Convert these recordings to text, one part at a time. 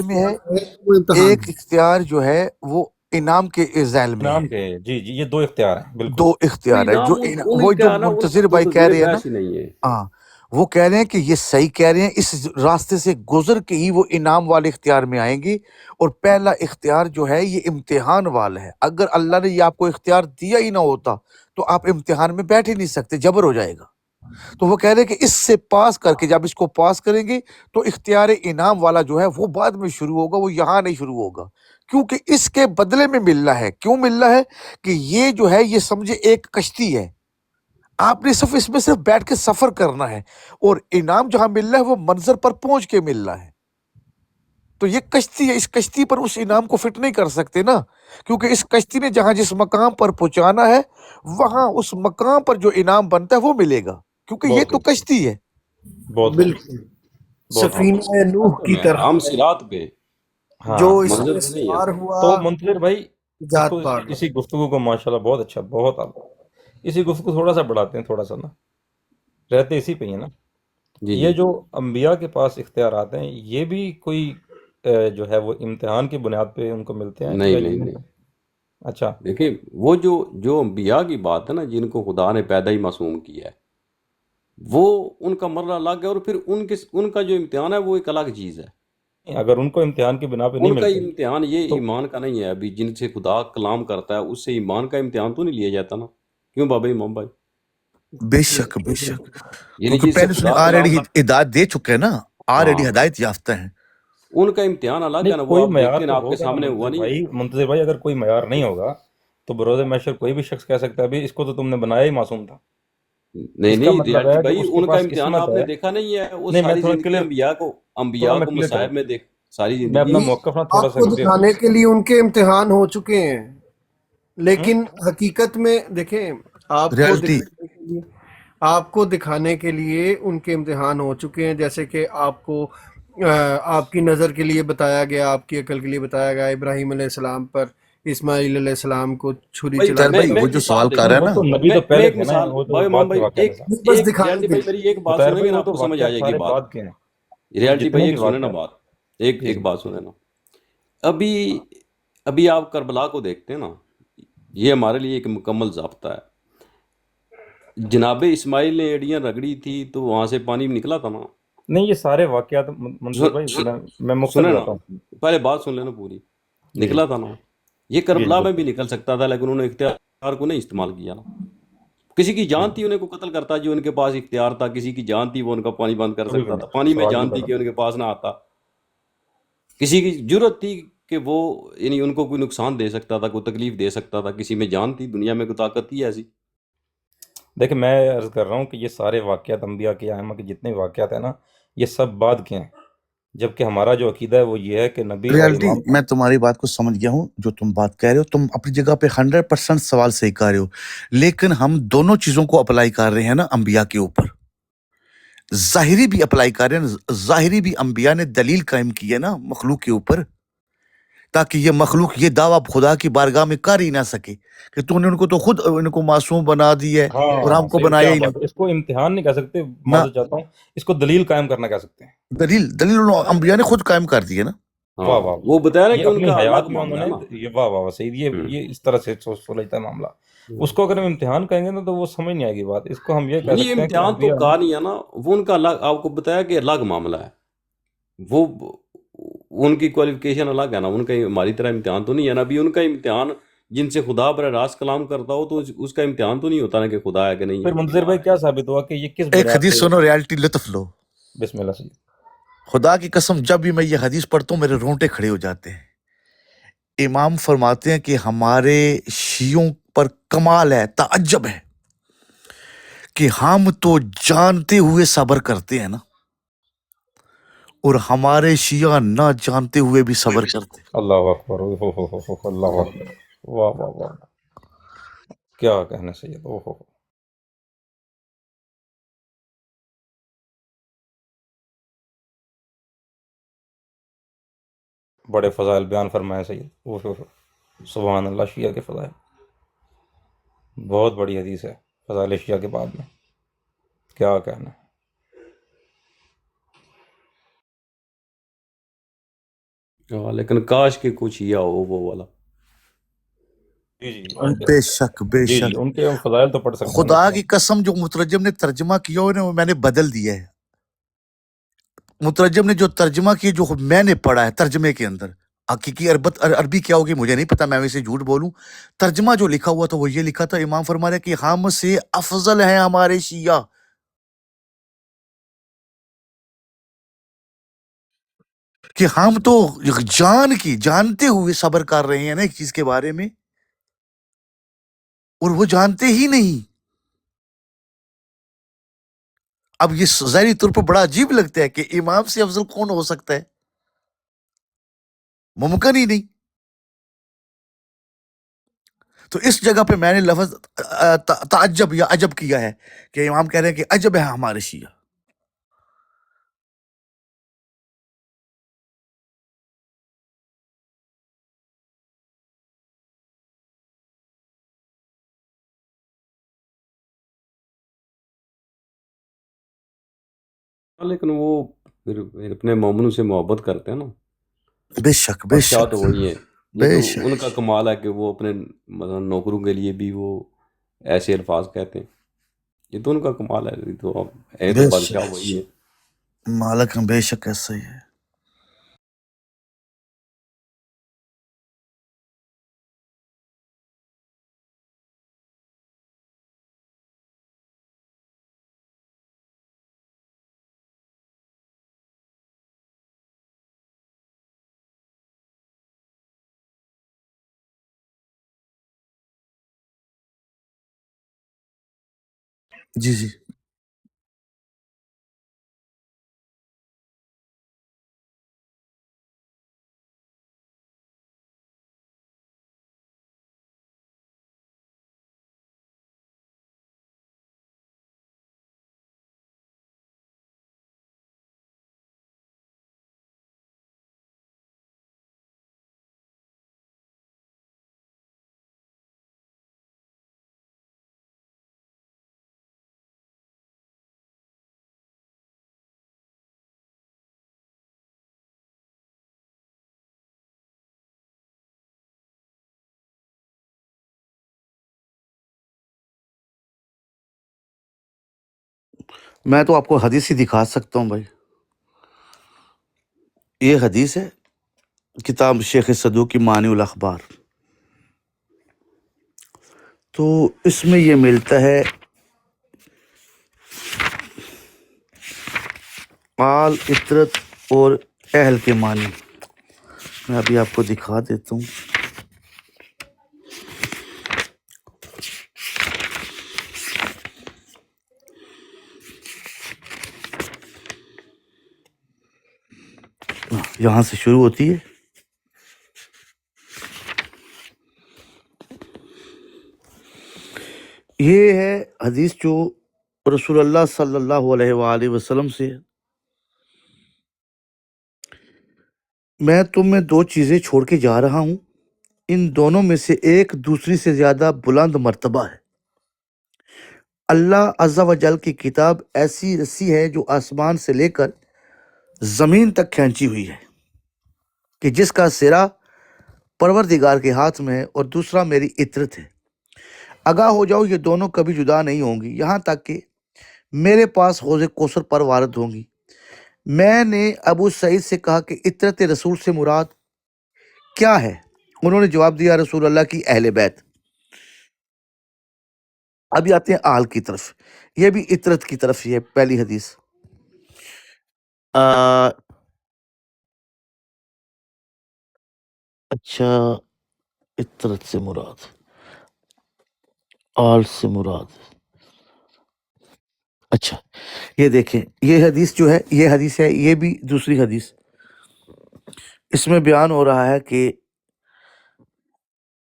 میں ہے، وہ امتحان ایک اختیار جو ہے وہ انعام کے ذیل میں انعام ہے، کے جی جی، یہ دو اختیار ہیں بالکل. دو وہ اختیار ہے. انعام جو انہیں وہ جو کیا نا، ان منتظر کو بھائی تو کہہ زیر رہے ہیں نا، بحث ہی نہیں ہے. ہاں وہ کہہ رہے ہیں کہ یہ صحیح کہہ رہے ہیں، اس راستے سے گزر کے ہی وہ انعام والے اختیار میں آئیں گی. اور پہلا اختیار جو ہے یہ امتحان والا ہے. اگر اللہ نے یہ آپ کو اختیار دیا ہی نہ ہوتا تو آپ امتحان میں بیٹھ ہی نہیں سکتے، جبر ہو جائے گا. تو وہ کہہ رہے ہیں کہ اس سے پاس کر کے جب اس کو پاس کریں گے تو اختیار انعام والا جو ہے وہ بعد میں شروع ہوگا، وہ یہاں نہیں شروع ہوگا، کیونکہ اس کے بدلے میں ملنا ہے. کیوں ملنا ہے؟ کہ یہ جو ہے یہ سمجھے ایک کشتی ہے، آپ نے صرف اس میں صرف بیٹھ کے سفر کرنا ہے، اور انعام جہاں مل رہا ہے وہ منظر پر پہنچ کے مل رہا ہے. تو یہ کشتی ہے، اس کشتی پر اس انعام کو فٹ نہیں کر سکتے نا، کیونکہ اس کشتی نے جہاں جس مقام پر پہنچانا ہے وہاں اس مقام پر جو انعام بنتا ہے وہ ملے گا، کیونکہ یہ بہت تو خوب، کشتی ہے. بہت خوب، بالکل بہت خوب. سفینہ نوح راستے کی میں طرح عام ہے، صراط پہ، جو ہاں اس ہاں. منظر میں پہ نہیں ہے. سوار ہوا تو منتظر بھائی اس کو نجات پا گیا. اسی گفتگو کو ماشاءاللہ بہت اچھا، بہت آپ اسی گفتگو تھوڑا سا بڑھاتے ہیں، تھوڑا سا نا رہتے اسی پہ ہی ہیں نا. جی یہ جی. جو انبیاء کے پاس اختیارات ہیں یہ بھی کوئی جو ہے وہ امتحان کی بنیاد پہ ان کو ملتے ہیں نہیں یا نہیں یہ؟ نہیں، اچھا، دیکھیں وہ جو انبیاء کی بات ہے نا، جن کو خدا نے پیدا ہی معصوم کیا ہے، وہ ان کا مرنا الگ ہے، اور پھر ان کا جو امتحان ہے وہ ایک الگ چیز ہے. اگر ان کو امتحان کی بنا پہ نہیں ان کا ملتے امتحان یہ تو ایمان کا نہیں ہے. ابھی جن سے خدا کلام کرتا ہے اس سے ایمان کا امتحان تو نہیں لیا جاتا نا، کیوں بابا امام بھائی؟ بے شک بے شک، یعنی کیونکہ جس سے پہلے سے خدا آلریڈی کلام ہدایت دے چکے ہیں نا، ہاں، آلریڈی ہدایت یافتہ ہیں. ان کا امتحان الگ نہیں، ہے نا. وہ کوئی آپ معیار دیکھتے ہیں نا، تو آپ کے ہوگا نا سامنے ہوا نہیں ہے. منتظر بھائی اگر کوئی معیار نہیں ہوگا تو بروز محشر کوئی بھی شخص کہہ سکتا ہے ابھی اس کو تو تم نے بنایا ہی معصوم تھا. نہیں اس کا نہیں، مطلب ریالٹی ہے کہ بھائی اس کے ان کا پاس امتحان قسمت آپ نے ہے. دیکھا نہیں ہے. وہ نہیں میں ساری تھوڑا زندگی کلیئر انبیاء کو کلیئر کروں، مصائب میں ساری میں اپنا زندگی. موقف نا تھوڑا آپ سا کو کلیئر کروں. دکھانے کے لیے ان کے امتحان ہو چکے ہیں، ہوں؟ لیکن حقیقت میں دیکھیں، ریالٹی آپ کو دکھانے کے لیے ان کے امتحان ہو چکے ہیں. جیسے کہ آپ کو آپ کی نظر کے لیے بتایا گیا، آپ کی عقل کے لیے بتایا گیا، ابراہیم علیہ السلام پر اسماعیل علیہ السلام کو چھری بھائی چلا طاہر کے بھائی میں وہ ایک جو قتل مثال سوال کر دیتا رہا نہیں ہے ہوں. وہ نا، تو نبی تو میں پہلے ایک تھے نا، مثال وہ تو بھائی بعد امام کے بھائی، واقعات ہیں ایک صاحب. بس ایک دکھانے ریالٹی کے بھائی، لیے. میری طاہر ایک بھائی وہ سنیں نا، تو آپ کو سمجھ آ واقعات جائے گی سارے بات. بعد کے ہیں، وہ ریالٹی جتنے بھائی بھی ایک سنیں نا واقعات بات، جی ایک جی بات سنیں نا. ابھی آپ کربلا کو دیکھتے ہیں نا، یہ ہمارے لیے ایک مکمل ضابطہ ہے. جناب اسماعیل نے ایڑیاں رگڑی تھی تو وہاں سے پانی نکلا تھا نا. نہیں یہ سارے واقعات منظور بھائی میں مختصر سنیں نا، بتاتا ہوں. پہلے بات سن لینا پوری. جی نکلا تھا نا. یہ جی جی کربلا میں بھی بالکل. نکل سکتا تھا، لیکن انہوں نے اختیار کو نہیں استعمال کیا نا. کسی کی جی جان تھی انہیں کو قتل کرتا جو ان کے پاس اختیار تھا، کسی کی جان تھی وہ ان کا پانی بند کر ابھی بھی سکتا تھا، نہیں پانی میں سوال بھی جان تھی بڑا. کہ ان کے پاس نہ آتا. کسی کی جرت تھی کہ وہ یعنی ان کو کوئی نقصان دے سکتا تھا، کوئی تکلیف دے سکتا تھا. کسی میں جان تھی، دنیا میں کوئی طاقت تھی ایسی. دیکھیں میں عرض کر رہا ہوں کہ یہ سارے واقعات انبیاء کے ائمہ کے جتنے بھی واقعات ہیں نا یہ سب بعد کے ہیں، جبکہ ہمارا جو عقیدہ ہے وہ یہ ہے کہ نبی اور ریالٹی امام. میں تمہاری بات کو سمجھ گیا ہوں، جو تم بات کہہ رہے ہو تم اپنی جگہ پہ 100% سوال صحیح کر رہے ہو، لیکن ہم دونوں چیزوں کو اپلائی کر رہے ہیں نا انبیاء کے اوپر. ظاہری بھی اپلائی کر رہے ہیں، ظاہری بھی انبیاء نے دلیل قائم کی ہے نا مخلوق کے اوپر، تاکہ یہ مخلوق یہ دعویٰ خدا کی بارگاہ میں کر ہی نہ سکے کہ تو نے ان کو تو خود ان کو معصوم بنا دی ہے اور ہاں ہم کو صحیح، بنایا کیا ہی بات نہیں. ہے، اس کو امتحان نہیں کہہ سکتے، نہ معذرت چاہتا ہوں، اس کو دلیل قائم کرنا کہہ سکتے ہیں. دلیل انبیاء نے خود قائم کر دی ہے نا. ہاں، واہ واہ، وہ بتایا نا یہ کہ ان اپنی کا حیات الگ میں انہوں معاملہ ہے نے نا. یہ واہ واہ واہ سعید، یہ اس طرح سے سلجھتا ہے معاملہ. اس کو اگر ہم امتحان کہیں گے نا تو وہ سمجھ نہیں آئے گی بات. اس کو ہم یہ کہہ نہیں، سکتے ہیں کہ امتحان تو انبیاء کہا نہیں ہے نا. وہ ان کا الگ، آپ کو بتایا کہ الگ معاملہ ہے. وہ ان کی کوالیفیکیشن الگ ہے نا. ان کا ہماری طرح امتحان تو نہیں ہے نا. ابھی ان کا امتحان جن سے خدا براہ راست کلام کرتا ہو تو اس کا امتحان تو نہیں ہوتا نا کہ خدا ہے کہ نہیں پھر ہے. منظر بھائی کیا ثابت ہوا کہ یہ کس ایک بنیاد حدیث پہ؟ سنو، ریالٹی لطف لو. بسم اللہ سید. خدا کی قسم جب بھی میں یہ حدیث پڑھتا ہوں میرے رونٹے کھڑے ہو جاتے ہیں. امام فرماتے ہیں کہ ہمارے شیعوں پر کمال ہے، تعجب ہے کہ ہم تو جانتے ہوئے صبر کرتے ہیں نا، اور ہمارے شیعہ نہ جانتے ہوئے بھی صبر کرتے ہیں. اللہ اکبر، اللہ اکبر، واہ واہ واہ، کیا کہنا سید. بڑے فضائل بیان فرمائے سید. سبحان اللہ، شیعہ کے فضائل بہت بڑی حدیث ہے فضائل شیعہ کے بعد میں، کیا کہنا ہے. لیکن کاش کہ کچھ یہ ہو وہ والا. جی جی بے شک بے جی جی شک. ان کے ہم فضائل تو پڑھ سکتے ہیں خدا ڈاکٹر کی صاحب. قسم جو مترجم نے ترجمہ کیا وہ میں نے بدل دیا ہے. مترجم نے جو ترجمہ کیا جو میں نے پڑھا ہے ترجمے کے اندر، حقیقی عربی کیا ہوگی مجھے نہیں پتا، میں ویسے جھوٹ بولوں. ترجمہ جو لکھا ہوا تھا وہ یہ لکھا تھا، امام فرما رہے کہ ہم سے افضل ہیں ہمارے شیعہ، کہ ہم تو جانتے ہوئے صبر کر رہے ہیں نا ایک چیز کے بارے میں، اور وہ جانتے ہی نہیں. اب یہ ظاہری طور پر بڑا عجیب لگتا ہے کہ امام سے افضل کون ہو سکتا ہے، ممکن ہی نہیں. تو اس جگہ پہ میں نے لفظ تعجب یا عجب کیا ہے کہ امام کہہ رہے ہیں کہ عجب ہے ہمارے شیعہ. لیکن وہ پھر اپنے مومنوں سے محبت کرتے ہیں نا، بے شک بے بادشاہ شک تو وہی ہیں. یہ بے تو شک. ان کا کمال ہے کہ وہ اپنے مثلا نوکروں کے لیے بھی وہ ایسے الفاظ کہتے ہیں. یہ تو ان کا کمال ہے. یہ تو ہے تو بے بادشاہ شک وہی ہے. مالک بے شک ایسا ہی ہے. جی جی میں تو آپ کو حدیث ہی دکھا سکتا ہوں بھائی. یہ حدیث ہے کتاب شیخ صدوقی معنی الاخبار. تو اس میں یہ ملتا ہے آل عطرت اور اہل کے معنی. میں ابھی آپ کو دکھا دیتا ہوں. یہاں سے شروع ہوتی ہے. یہ ہے حدیث جو رسول اللہ صلی اللہ علیہ وآلہ وسلم سے، میں تم میں دو چیزیں چھوڑ کے جا رہا ہوں، ان دونوں میں سے ایک دوسری سے زیادہ بلند مرتبہ ہے. اللہ عز و جل کی کتاب ایسی رسی ہے جو آسمان سے لے کر زمین تک کھینچی ہوئی ہے، کہ جس کا سرا پروردگار کے ہاتھ میں ہے، اور دوسرا میری عطرت ہے. آگاہ ہو جاؤ یہ دونوں کبھی جدا نہیں ہوں گی یہاں تک کہ میرے پاس حوض کوثر پر وارد ہوں گی. میں نے ابو سعید سے کہا کہ عطرت رسول سے مراد کیا ہے؟ انہوں نے جواب دیا رسول اللہ کی اہل بیت. ابھی آتے ہیں آل کی طرف، یہ بھی عطرت کی طرف. یہ پہلی حدیث اچھا، عطرت سے مراد آل سے مراد. اچھا یہ دیکھیں، یہ حدیث جو ہے یہ حدیث ہے، یہ بھی دوسری حدیث. اس میں بیان ہو رہا ہے کہ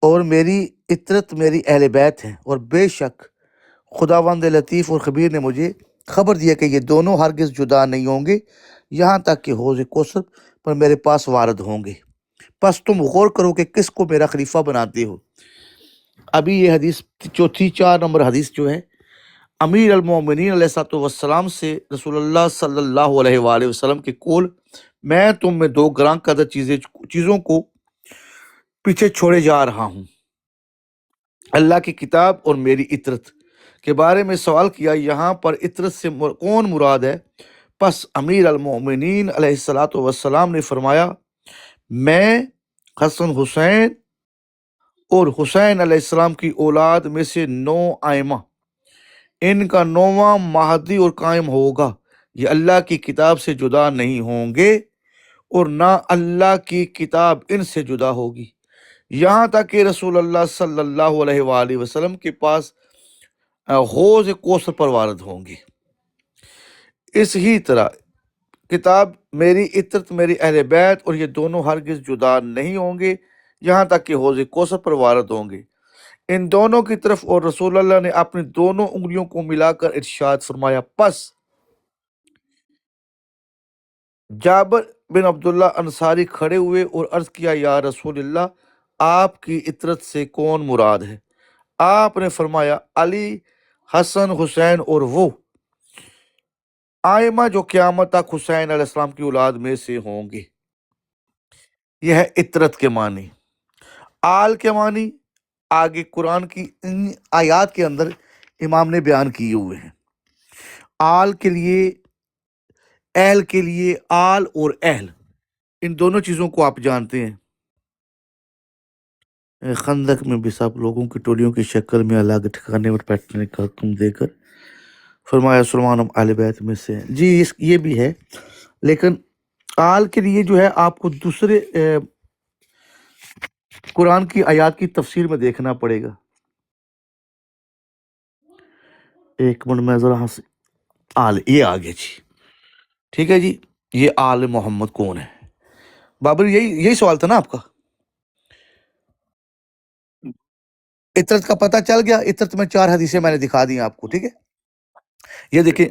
اور میری عطرت میری اہل بیت ہیں، اور بے شک خداوند لطیف اور خبیر نے مجھے خبر دیا کہ یہ دونوں ہرگز جدا نہیں ہوں گے یہاں تک کہ حوض کوثر پر میرے پاس وارد ہوں گے. پس تم غور کرو کہ کس کو میرا خلیفہ بناتے ہو. ابھی یہ حدیث چوتھی 4 نمبر حدیث جو ہے، امیر المومنین علیہ الصلوۃ والسلام سے رسول اللہ صلی اللہ علیہ وآلہ وسلم کے قول میں تم میں دو گراں قدر چیزوں کو پیچھے چھوڑے جا رہا ہوں، اللہ کی کتاب اور میری اطرت کے بارے میں سوال کیا۔ یہاں پر اطرت سے کون مراد ہے؟ پس امیر المومنین علیہ الصلاۃ والسلام نے فرمایا، میں حسن حسین اور حسین علیہ السلام کی اولاد میں سے 9 آئمہ، ان کا 9واں مہدی اور قائم ہوگا، یہ اللہ کی کتاب سے جدا نہیں ہوں گے اور نہ اللہ کی کتاب ان سے جدا ہوگی، یہاں تک کہ رسول اللہ صلی اللہ علیہ وآلہ وسلم کے پاس حوض کوثر پر وارد ہوں گے۔ اس ہی طرح کتاب میری اطرت میری اہل بیت اور یہ دونوں ہرگز جدا نہیں ہوں گے یہاں تک کہ حوض کوثر پر وارد ہوں گے، ان دونوں کی طرف۔ اور رسول اللہ نے اپنی دونوں انگلیوں کو ملا کر ارشاد فرمایا۔ پس جابر بن عبداللہ انصاری کھڑے ہوئے اور عرض کیا، یا رسول اللہ، آپ کی اطرت سے کون مراد ہے؟ آپ نے فرمایا، علی، حسن، حسین اور وہ آئمہ جو قیامت تک حسین علیہ السلام کی اولاد میں سے ہوں گے۔ یہ ہے اطرت کے معنی۔ آل کے معنی آگے قرآن کی ان آیات کے اندر امام نے بیان کیے ہوئے ہیں۔ آل کے لیے، اہل کے لیے، آل اور اہل، ان دونوں چیزوں کو آپ جانتے ہیں۔ خندق میں بھی سب لوگوں کی ٹولیوں کی شکل میں الگ ٹھکانے پر بیٹھنے کا حکم دے کر فرمایا، سلمان ہم اہل بیت میں سے ہیں۔ جی یہ بھی ہے، لیکن آل کے لیے جو ہے آپ کو دوسرے قرآن کی آیات کی تفسیر میں دیکھنا پڑے گا۔ ایک منٹ میں ذرا آل یہ آگے جی، ٹھیک ہے جی، یہ آل محمد کون ہے؟ بابر یہی سوال تھا نا آپ کا؟ اطرت کا پتہ چل گیا؟ اطرت میں 4 حدیثیں میں نے دکھا دی آپ کو، ٹھیک ہے۔ یہ دیکھیں،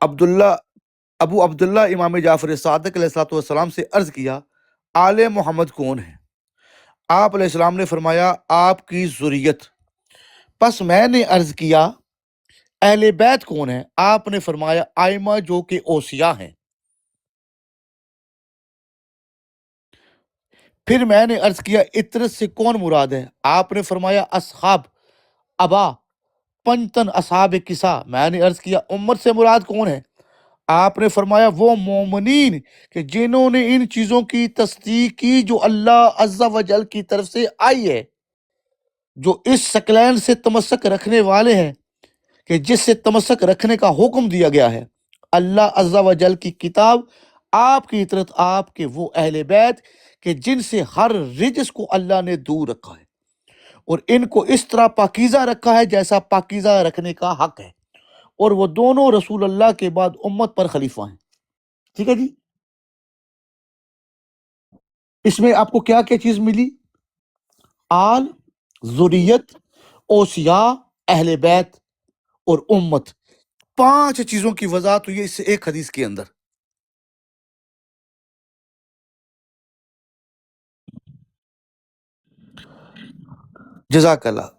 ابو عبداللہ امام جعفر صادق علیہ الصلوۃ والسلام سے عرض کیا، آل محمد کون ہے؟ آپ علیہ السلام نے فرمایا، آپ کی ذریت۔ پس میں نے عرض کیا، اہل بیت کون ہے؟ آپ نے فرمایا، آئمہ جو کہ اوصیاء ہیں۔ پھر میں نے عرض کیا، اطرت سے کون مراد ہے؟ آپ نے فرمایا، اصحاب ابا پنجتن اصحاب کسا۔ میں نے عرض کیا، امت سے مراد کون ہے؟ آپ نے فرمایا، وہ مومنین کہ جنہوں نے ان چیزوں کی تصدیق کی جو اللہ عز و جل کی طرف سے آئی ہے، جو اس ثقلین سے تمسک رکھنے والے ہیں، کہ جس سے تمسک رکھنے کا حکم دیا گیا ہے، اللہ عز و جل کی کتاب، آپ کی اطرت، آپ کے وہ اہل بیت کہ جن سے ہر رجس کو اللہ نے دور رکھا ہے اور ان کو اس طرح پاکیزہ رکھا ہے جیسا پاکیزہ رکھنے کا حق ہے، اور وہ دونوں رسول اللہ کے بعد امت پر خلیفہ ہیں۔ ٹھیک ہے جی، اس میں آپ کو کیا کیا چیز ملی؟ آل، ذریت، اوصیاء، اہل بیت اور امت، 5 چیزوں کی وضاحت ہوئی ہے اس ایک حدیث کے اندر۔ جزاک اللہ۔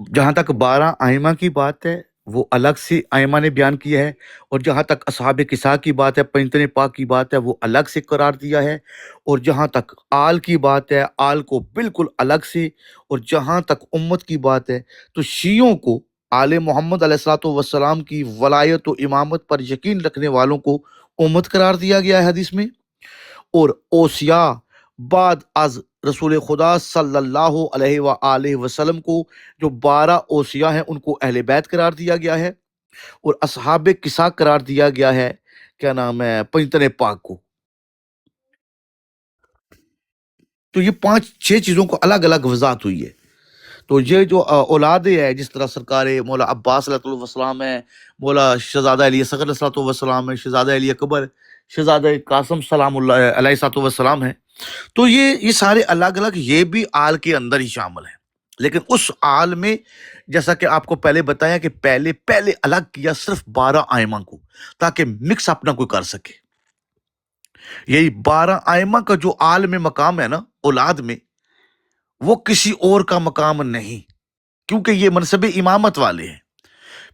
جہاں تک 12 آئمہ کی بات ہے وہ الگ سے آئمہ نے بیان کیا ہے، اور جہاں تک اصحاب کسا کی بات ہے، پنجتن پاک کی بات ہے، وہ الگ سے قرار دیا ہے، اور جہاں تک آل کی بات ہے، آل کو بالکل الگ سے، اور جہاں تک امت کی بات ہے تو شیعوں کو آل محمد علیہ الصلوۃ والسلام کی ولایت و امامت پر یقین رکھنے والوں کو امت قرار دیا گیا ہے حدیث میں، اور اوصیا بعد از رسول خدا صلی اللہ علیہ وآلہ وسلم کو جو 12 اوصیا ہیں ان کو اہل بیت قرار دیا گیا ہے، اور اصحاب کسا قرار دیا گیا ہے، کیا نام ہے، پنجتن پاک کو۔ تو یہ 5-6 چیزوں کو الگ الگ وضاحت ہوئی ہے۔ تو یہ جو اولادیں ہے، جس طرح سرکار مولا عباس علیہ السلام ہے، مولا شہزادہ علی اصغر علیہ السلام ہے، شہزادہ علی اکبر، شہزادہ قاسم سلام اللہ علیہ السلام ہے، تو یہ سارے الگ الگ، یہ بھی آل کے اندر ہی شامل ہیں۔ لیکن اس آل میں جیسا کہ آپ کو پہلے بتایا کہ پہلے الگ کیا صرف 12 ائمہ کو، تاکہ مکس اپنا کوئی کر سکے۔ یہی 12 ائمہ کا جو آل میں مقام ہے نا، اولاد میں، وہ کسی اور کا مقام نہیں، کیونکہ یہ منصب امامت والے ہیں۔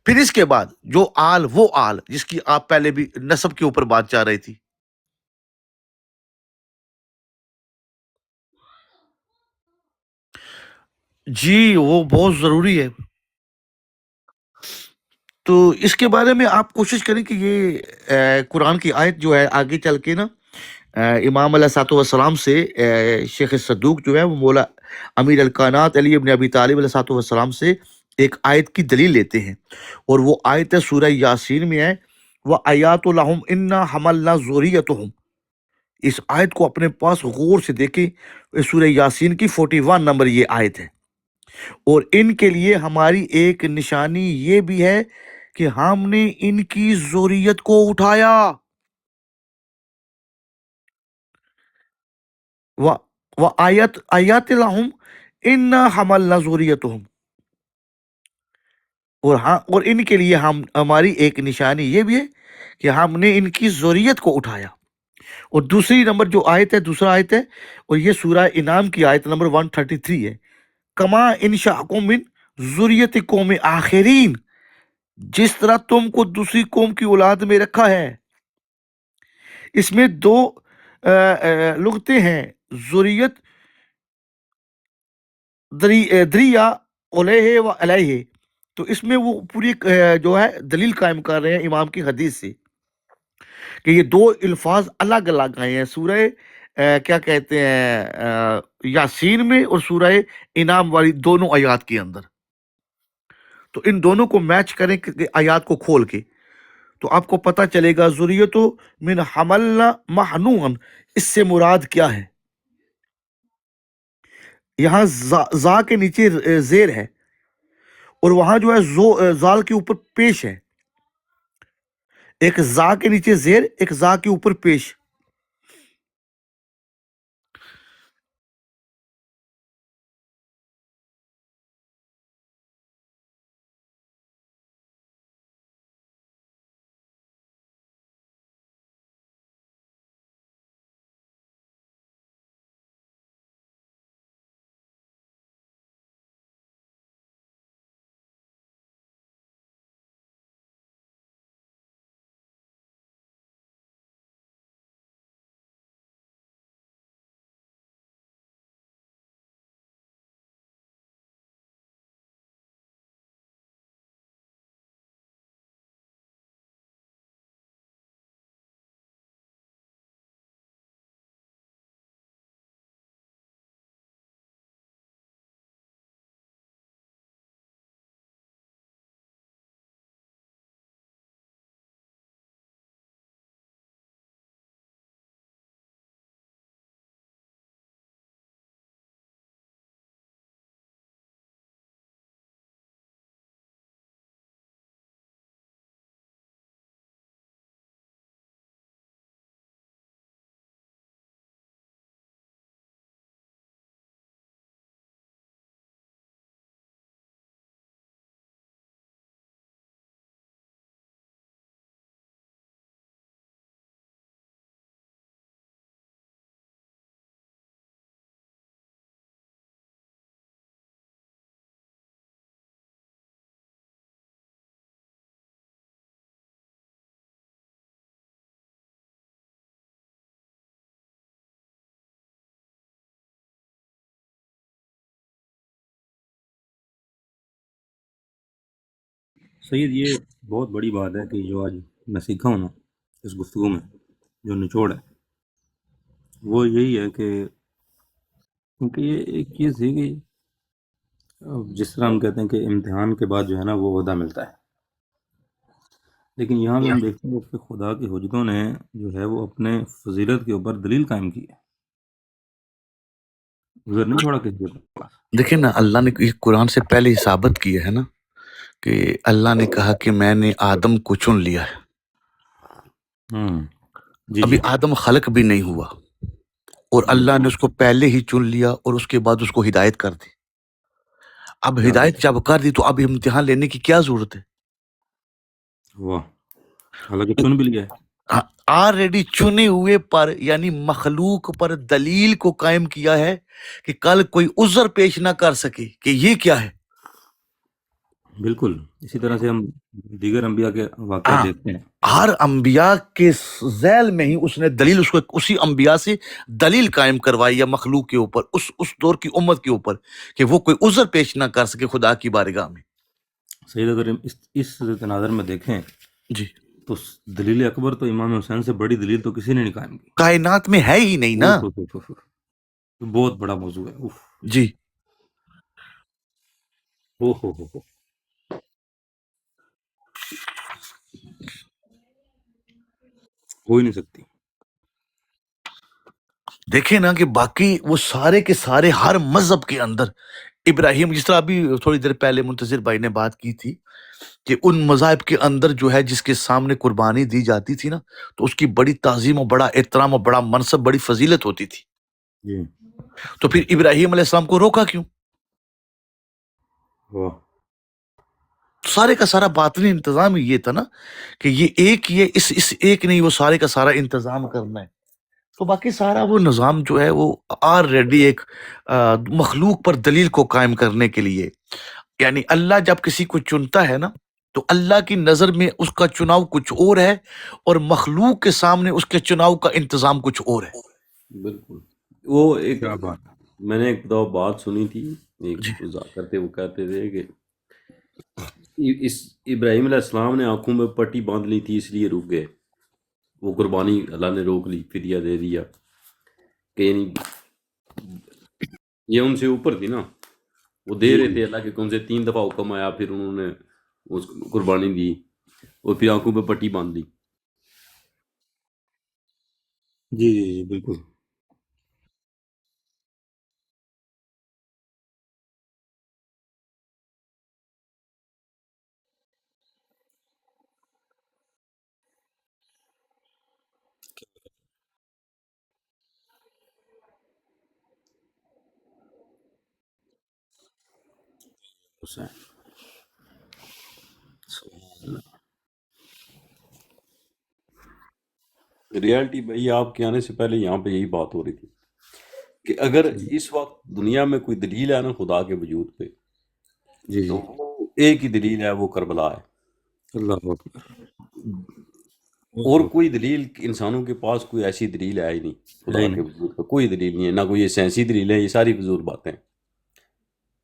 پھر اس کے بعد جو آل، وہ آل جس کی آپ پہلے بھی نسب کے اوپر بات چاہ رہی تھی، جی وہ بہت ضروری ہے۔ تو اس کے بارے میں آپ کوشش کریں کہ یہ قرآن کی آیت جو ہے آگے چل کے نا، امام علیہ الصلوۃ والسلام سے شیخ صدوق جو ہے وہ مولا امیر الکائنات علی ابن ابی طالب علیہ الصلوۃ والسلام سے ایک آیت کی دلیل لیتے ہیں، اور وہ آیت ہے سورہ یاسین میں ہے، وَآیَاتُ لَهُمْ إِنَّا حَمَلْنَا ذُرِّيَّتَهُمْ۔ اس آیت کو اپنے پاس غور سے دیکھیں، سورہ یاسین کی 41 نمبر یہ آیت ہے۔ اور ان کے لیے ہماری ایک نشانی یہ بھی ہے کہ ہم نے ان کی ذریت کو اٹھایا، آیات لہم انا حملنا ذریتہم، اور ان کے لیے ہماری ایک نشانی یہ بھی ہے کہ ہم نے ان کی ذریت کو اٹھایا۔ اور دوسری نمبر جو آیت ہے، دوسرا آیت ہے، اور یہ سورہ انعام کی آیت نمبر 133 ہے، کما انشاءکم من ذریت قوم آخرین، جس طرح تم کو دوسری قوم کی اولاد میں رکھا ہے۔ اس میں 2 لغتیں ہیں، ذریت دریا علیہ و علیہ، تو اس میں وہ پوری جو ہے دلیل قائم کر رہے ہیں امام کی حدیث سے کہ یہ 2 الفاظ الگ الگ آئے ہیں سورہ کیا کہتے ہیں یاسین میں، اور سورہ انعام والی دونوں آیات کے اندر۔ تو ان دونوں کو میچ کریں کہ آیات کو کھول کے، تو آپ کو پتہ چلے گا ذریتو من حملنا محنون، اس سے مراد کیا ہے۔ یہاں زا کے نیچے زیر ہے، اور وہاں جو ہے زال کے اوپر پیش ہے، ایک زا کے نیچے زیر، ایک زا کے اوپر پیش۔ سید، یہ بہت بڑی بات ہے کہ جو آج میں سیکھا ہوں نا اس گفتگو میں، جو نچوڑ ہے وہ یہی ہے کہ کیونکہ یہ ایک چیز تھی کہ جس طرح ہم کہتے ہیں کہ امتحان کے بعد جو ہے نا وہ عہدہ ملتا ہے، لیکن یہاں بھی ہم دیکھتے ہیں کہ خدا کے حجتوں نے جو ہے وہ اپنے فضیلت کے اوپر دلیل قائم کی ہے، گزر نہیں چھوڑا کسی کے پاس۔ دیکھیں نا، اللہ نے یہ قرآن سے پہلے ہی ثابت کیا ہے نا کہ اللہ نے کہا کہ میں نے آدم کو چن لیا ہے، جی ابھی جی آدم خلق بھی نہیں ہوا اور اللہ نے اس کو پہلے ہی چن لیا اور اس کے بعد اس کو ہدایت کر دی۔ اب کیا ہدایت جب کر دی تو اب امتحان لینے کی کیا ضرورت ہے؟ واہ، حالانکہ چن بھی لیا ہے۔ آلریڈی چنے ہوئے پر یعنی مخلوق پر دلیل کو قائم کیا ہے کہ کل کوئی عذر پیش نہ کر سکے کہ یہ کیا ہے۔ بالکل اسی طرح سے ہم دیگر انبیاء کے واقعات ہاں، دیکھتے ہیں۔ ہر انبیاء کے ذیل میں ہی اس نے دلیل، اس کو اسی انبیاء سے دلیل قائم کروائی یا مخلوق کے اوپر، اس دور کی امت کے اوپر، کہ وہ کوئی عذر پیش نہ کر سکے خدا کی بارگاہ میں۔ سید اگر اس تناظر میں دیکھیں جی، تو دلیل اکبر تو امام حسین سے بڑی دلیل تو کسی نے نہیں قائم کی۔ کائنات میں ہے ہی نہیں نا۔ بہت بڑا موضوع ہے۔ اوف، جی، ہو ہی نہیں سکتی۔ دیکھیں نا کہ باقی وہ سارے کے سارے ہر مذہب کے اندر ابراہیم، جس طرح ابھی تھوڑی دیر پہلے منتظر بھائی نے بات کی تھی کہ ان مذاہب کے اندر جو ہے جس کے سامنے قربانی دی جاتی تھی نا تو اس کی بڑی تعظیم اور بڑا احترام اور بڑا منصب، بڑی فضیلت ہوتی تھی۔ جی، تو پھر ابراہیم علیہ السلام کو روکا کیوں؟ واہ، سارے کا سارا باطنی انتظام ہی یہ تھا نا کہ یہ اس ایک نہیں، وہ سارے کا سارا انتظام کرنا ہے۔ تو باقی سارا وہ نظام جو ہے وہ آلریڈی ایک مخلوق پر دلیل کو قائم کرنے کے لیے، یعنی اللہ جب کسی کو چنتا ہے نا تو اللہ کی نظر میں اس کا چناؤ کچھ اور ہے اور مخلوق کے سامنے اس کے چناؤ کا انتظام کچھ اور ہے۔ بالکل۔ وہ ایک کیا بات ہے۔ میں نے ایک دو بات سنی تھی، ایک جی، ذاکر تھے، وہ کہتے تھے کہ اس ابراہیم علیہ السلام نے آنکھوں میں پٹی باندھ لی تھی اس لیے رک گئے، وہ قربانی اللہ نے روک لی، فدیہ دے دیا، کہ یعنی یہ ان سے اوپر تھی نا، وہ دے رہے تھے اللہ کے کون سے 3 دفعہ حکم آیا، پھر انہوں نے اس قربانی دی اور پھر آنکھوں پہ پٹی باندھ لی۔ جی جی جی بالکل۔ ریالٹی بھائی آپ کے آنے سے پہلے یہاں پہ یہی بات ہو رہی تھی کہ اگر اس وقت دنیا میں کوئی دلیل ہے نا خدا کے وجود پہ، جی تو جی، وہ ایک ہی دلیل ہے، وہ کربلا ہے۔ اللہ اکبر۔ اور کوئی دلیل انسانوں کے پاس کوئی ایسی دلیل ہے ہی نہیں خدا کے وجود پہ، کوئی دلیل نہیں ہے، نہ کوئی یہ سائنسی دلیل ہے، یہ ساری فضول باتیں،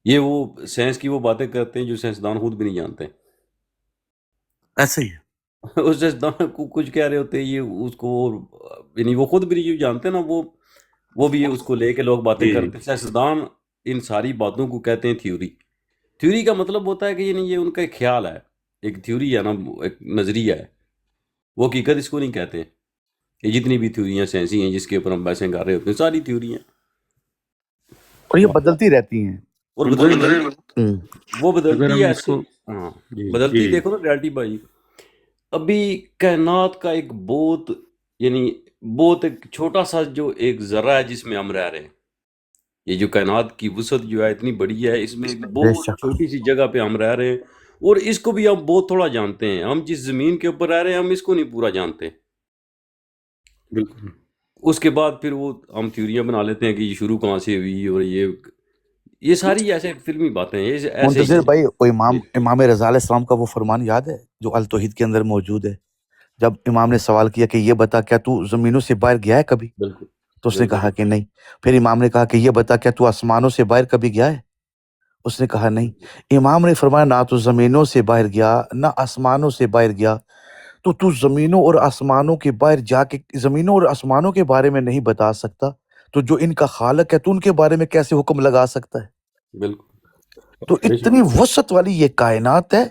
یہ وہ سائنس کی وہ باتیں کرتے ہیں جو سائنسدان خود بھی نہیں جانتے۔ ایسے ہی ہے۔ اس سائنسدان کو کچھ کہہ رہے ہوتے ہیں، یہ اس کو یعنی وہ خود بھی نہیں جانتے نا، وہ بھی اس کو لے کے لوگ باتیں کرتے ہیں۔ سائنسدان ان ساری باتوں کو کہتے ہیں تھیوری۔ تھیوری کا مطلب ہوتا ہے کہ یعنی یہ ان کا ایک خیال ہے، ایک تھیوری ہے نا، ایک نظریہ ہے، وہ حقیقت اس کو نہیں کہتے۔ یہ جتنی بھی تھیوریاں سائنسی ہیں جس کے اوپر ہم بحثیں کر رہے ہوتے ہیں، ساری تھیوری ہیں اور یہ بدلتی رہتی ہیں۔ اور وہ اگر بدلتی ہم ہے اس ایسے، کو ہاں جی بدلتی، جی دیکھو نا ریالٹی بھائی، ابھی کائنات کا ایک بہت یعنی بہت ایک چھوٹا سا جو ایک ذرہ ہے جس میں ہم رہ رہے ہیں، یہ جو کائنات کی وسعت جو ہے اتنی بڑی ہے، اس میں ایک بے بہت شک، چھوٹی سی جگہ پہ ہم رہ رہے ہیں، اور اس کو بھی ہم بہت تھوڑا جانتے ہیں۔ ہم جس زمین کے اوپر رہ رہے ہیں ہم اس کو نہیں پورا جانتے۔ بالکل۔ اس کے بعد پھر وہ ہم تھیوریاں بنا لیتے ہیں کہ یہ شروع کہاں سے ہوئی، اور یہ ساری ایسے فلمی باتیں ہیں، یہ ایسے منتظر ہی بھائی، وہ امام رضا علیہ السلام کا وہ فرمان یاد ہے جو التوحید کے اندر موجود ہے؟ جب امام نے سوال کیا کہ یہ بتا کیا تو زمینوں سے باہر گیا ہے کبھی، بالکل تو اس نے کہا کہ نہیں۔ پھر امام نے کہا کہ یہ بتا کیا تو آسمانوں سے باہر کبھی گیا ہے، اس نے کہا نہیں۔ امام نے فرمایا نہ تو زمینوں سے باہر گیا نہ آسمانوں سے باہر گیا، تو تو زمینوں اور آسمانوں کے باہر جا کے زمینوں اور آسمانوں کے بارے میں نہیں بتا سکتا، تو جو ان کا خالق ہے تو ان کے بارے میں کیسے حکم لگا سکتا ہے؟ بالکل تو بے شک اتنی وسعت والی یہ کائنات ہے.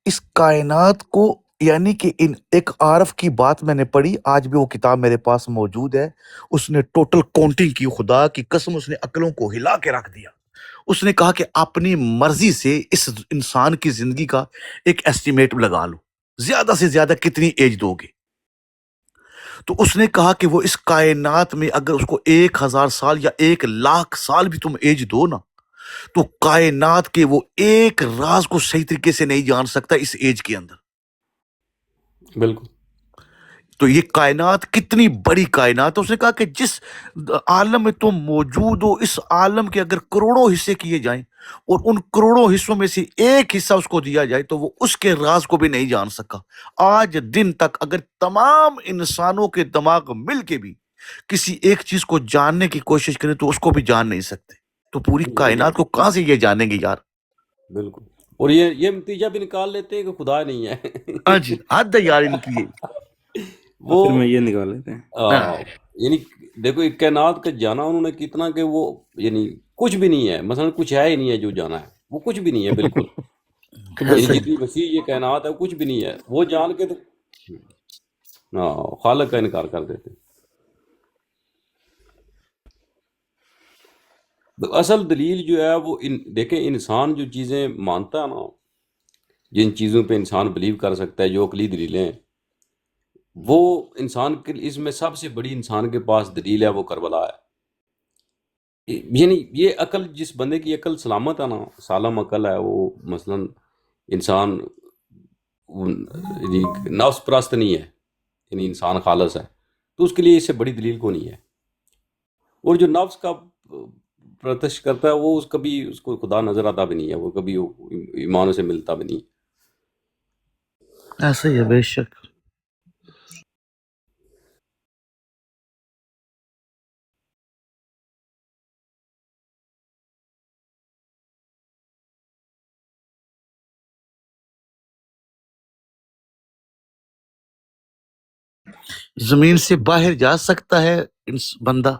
اس کائنات کو یعنی کہ ایک عارف کی بات میں نے پڑھی، آج بھی وہ کتاب میرے پاس موجود ہے. اس نے ٹوٹل کاؤنٹنگ کی، خدا کی قسم اس نے عقلوں کو ہلا کے رکھ دیا. اس نے کہا کہ اپنی مرضی سے اس انسان کی زندگی کا ایک ایسٹیمیٹ لگا لو، زیادہ سے زیادہ کتنی ایج دو گے. تو اس نے کہا کہ وہ اس کائنات میں اگر اس کو 1000 سال یا 1,00,000 سال بھی تم ایج دو نا، تو کائنات کے وہ ایک راز کو صحیح طریقے سے نہیں جان سکتا اس ایج کے اندر. بالکل تو یہ کائنات کتنی بڑی کائنات ہے. اس نے کہا کہ جس عالم میں تم موجود ہو، اس عالم کے اگر کروڑوں حصے کیے جائیں اور ان کروڑوں حصوں میں سے ایک حصہ اس کو دیا جائے تو وہ اس کے راز کو بھی نہیں جان سکا. آج دن تک اگر تمام انسانوں کے دماغ مل کے بھی کسی ایک چیز کو جاننے کی کوشش کریں تو اس کو بھی جان نہیں سکتے. تو پوری کائنات کو کہاں سے یہ جانیں گے یار؟ بالکل. اور یہ نتیجہ بھی نکال لیتے ہیں کہ خدا نہیں ہے. ہاں جی، حد ہے یار ان کی یہ. وہ آخر میں یہ نکال لیتے ہیں. ہاں. یعنی دیکھو ایک کائنات کا جانا انہوں نے کتنا کہ وہ یعنی کچھ بھی نہیں ہے، مثلا کچھ ہے ہی نہیں ہے جو جانا ہے، وہ کچھ بھی نہیں ہے بالکل. یعنی ایسا ہی. جتنی وسیع یہ کائنات ہے وہ کچھ بھی نہیں ہے، وہ جان کے تو خالق کا انکار کر دیتے. تو اصل دلیل جو ہے وہ دیکھیں انسان جو چیزیں مانتا ہے نا، جن چیزوں پہ انسان بلیو کر سکتا ہے، جو عقلی دلیلیں ہیں، وہ انسان کے اس میں سب سے بڑی انسان کے پاس دلیل ہے وہ کربلا ہے. یعنی یہ عقل، جس بندے کی عقل سلامت ہے نا، سالم عقل ہے، وہ مثلا انسان یعنی نفس پرست نہیں ہے، یعنی انسان خالص ہے، تو اس کے لیے اس سے بڑی دلیل کو نہیں ہے. اور جو نفس کا پرتش کرتا ہے وہ کبھی اس کو خدا نظر آتا بھی نہیں ہے، وہ کبھی ایمان سے ملتا بھی نہیں. ایسا ہی ہے بے شک. زمین سے باہر جا سکتا ہے بندہ؟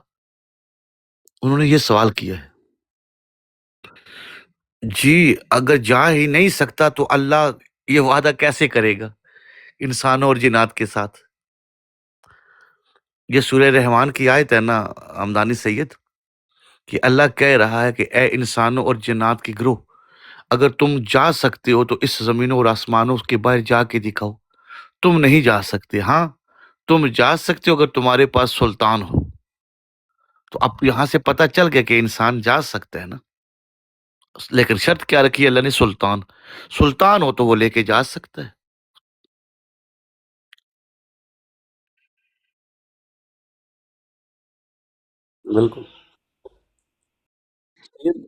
انہوں نے یہ سوال کیا ہے. جی اگر جا ہی نہیں سکتا تو اللہ یہ وعدہ کیسے کرے گا انسانوں اور جنات کے ساتھ؟ یہ سورہ رحمان کی آیت ہے نا ہمدانی سید، کہ اللہ کہہ رہا ہے کہ اے انسانوں اور جنات کی گروہ، اگر تم جا سکتے ہو تو اس زمینوں اور آسمانوں کے باہر جا کے دکھاؤ. تم نہیں جا سکتے. ہاں تم جا سکتے ہو اگر تمہارے پاس سلطان ہو. تو اب یہاں سے پتہ چل گیا کہ انسان جا سکتا ہے نا، لیکن شرط کیا رکھی اللہ نے؟ سلطان ہو تو وہ لے کے جا سکتا ہے. بالکل.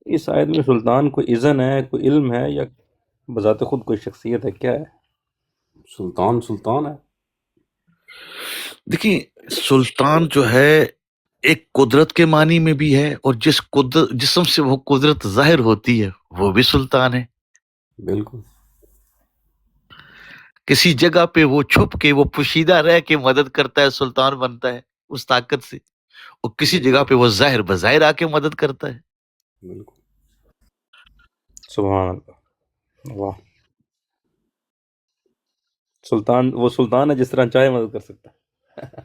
اس آیت میں سلطان کوئی اذن ہے، کوئی علم ہے، یا بذات خود کوئی شخصیت ہے، کیا ہے؟ سلطان ہے. دیکھیں سلطان جو ہے ایک قدرت کے معنی میں بھی ہے، اور جسم سے وہ قدرت ظاہر ہوتی ہے وہ بھی سلطان ہے. بالکل. کسی جگہ پہ وہ چھپ کے، وہ پوشیدہ رہ کے مدد کرتا ہے، سلطان بنتا ہے اس طاقت سے. اور کسی جگہ پہ وہ ظاہر بظاہر آ کے مدد کرتا ہے. بالکل. سبحان اللہ. واہ. وہ سلطان ہے جس طرح چاہے مدد کر سکتا ہے.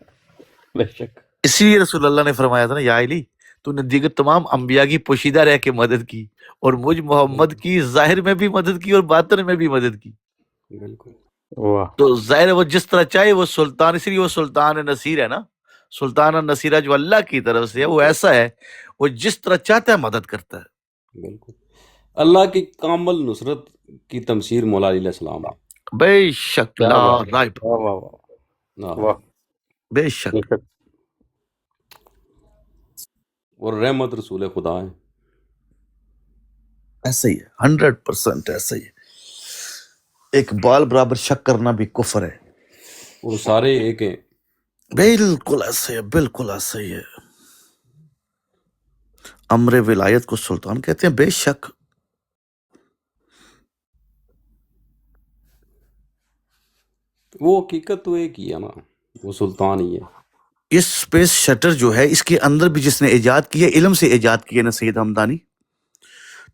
بے شک. اسی لیے رسول اللہ نے فرمایا تھا نا، یا علی تو نے دیگر تمام انبیاء کی پوشیدہ رہ کے مدد کی، اور مجھ محمد کی ظاہر میں بھی مدد کی اور باطن میں بھی مدد کی. بالکل. واہ. تو ظاہر وہ جس طرح چاہے وہ سلطان، اسی لیے وہ سلطان نصیر ہے نا. سلطان نصیرہ جو اللہ کی طرف سے ہے، وہ ایسا ہے وہ جس طرح چاہتا ہے مدد کرتا ہے. بالکل. اللہ کی کامل نصرت کی تمثیر مولا علیہ السلام ہے. بے شک. کیا لا بات ہے. رائب. واہ واہ واہ. ہاں. واہ. بے بے شک. شک. اور رحمت رسول خدا ہے. ایسا ہی ہے، 100% ایسا ہی ہے. ایک بال برابر شک کرنا بھی کفر ہے. اور سارے ایک ہیں. بالکل ایسا ہے، بالکل ایسا ہی ہے. امر ولایت کو سلطان کہتے ہیں. بے شک. وہ حقیقت تو ایک ہی ہے نا، وہ سلطان ہی ہے۔ اس اسپیس شٹر جو ہے اس کے اندر بھی جس نے ایجاد کیا، علم سے ایجاد کیا نا سید ہمدانی،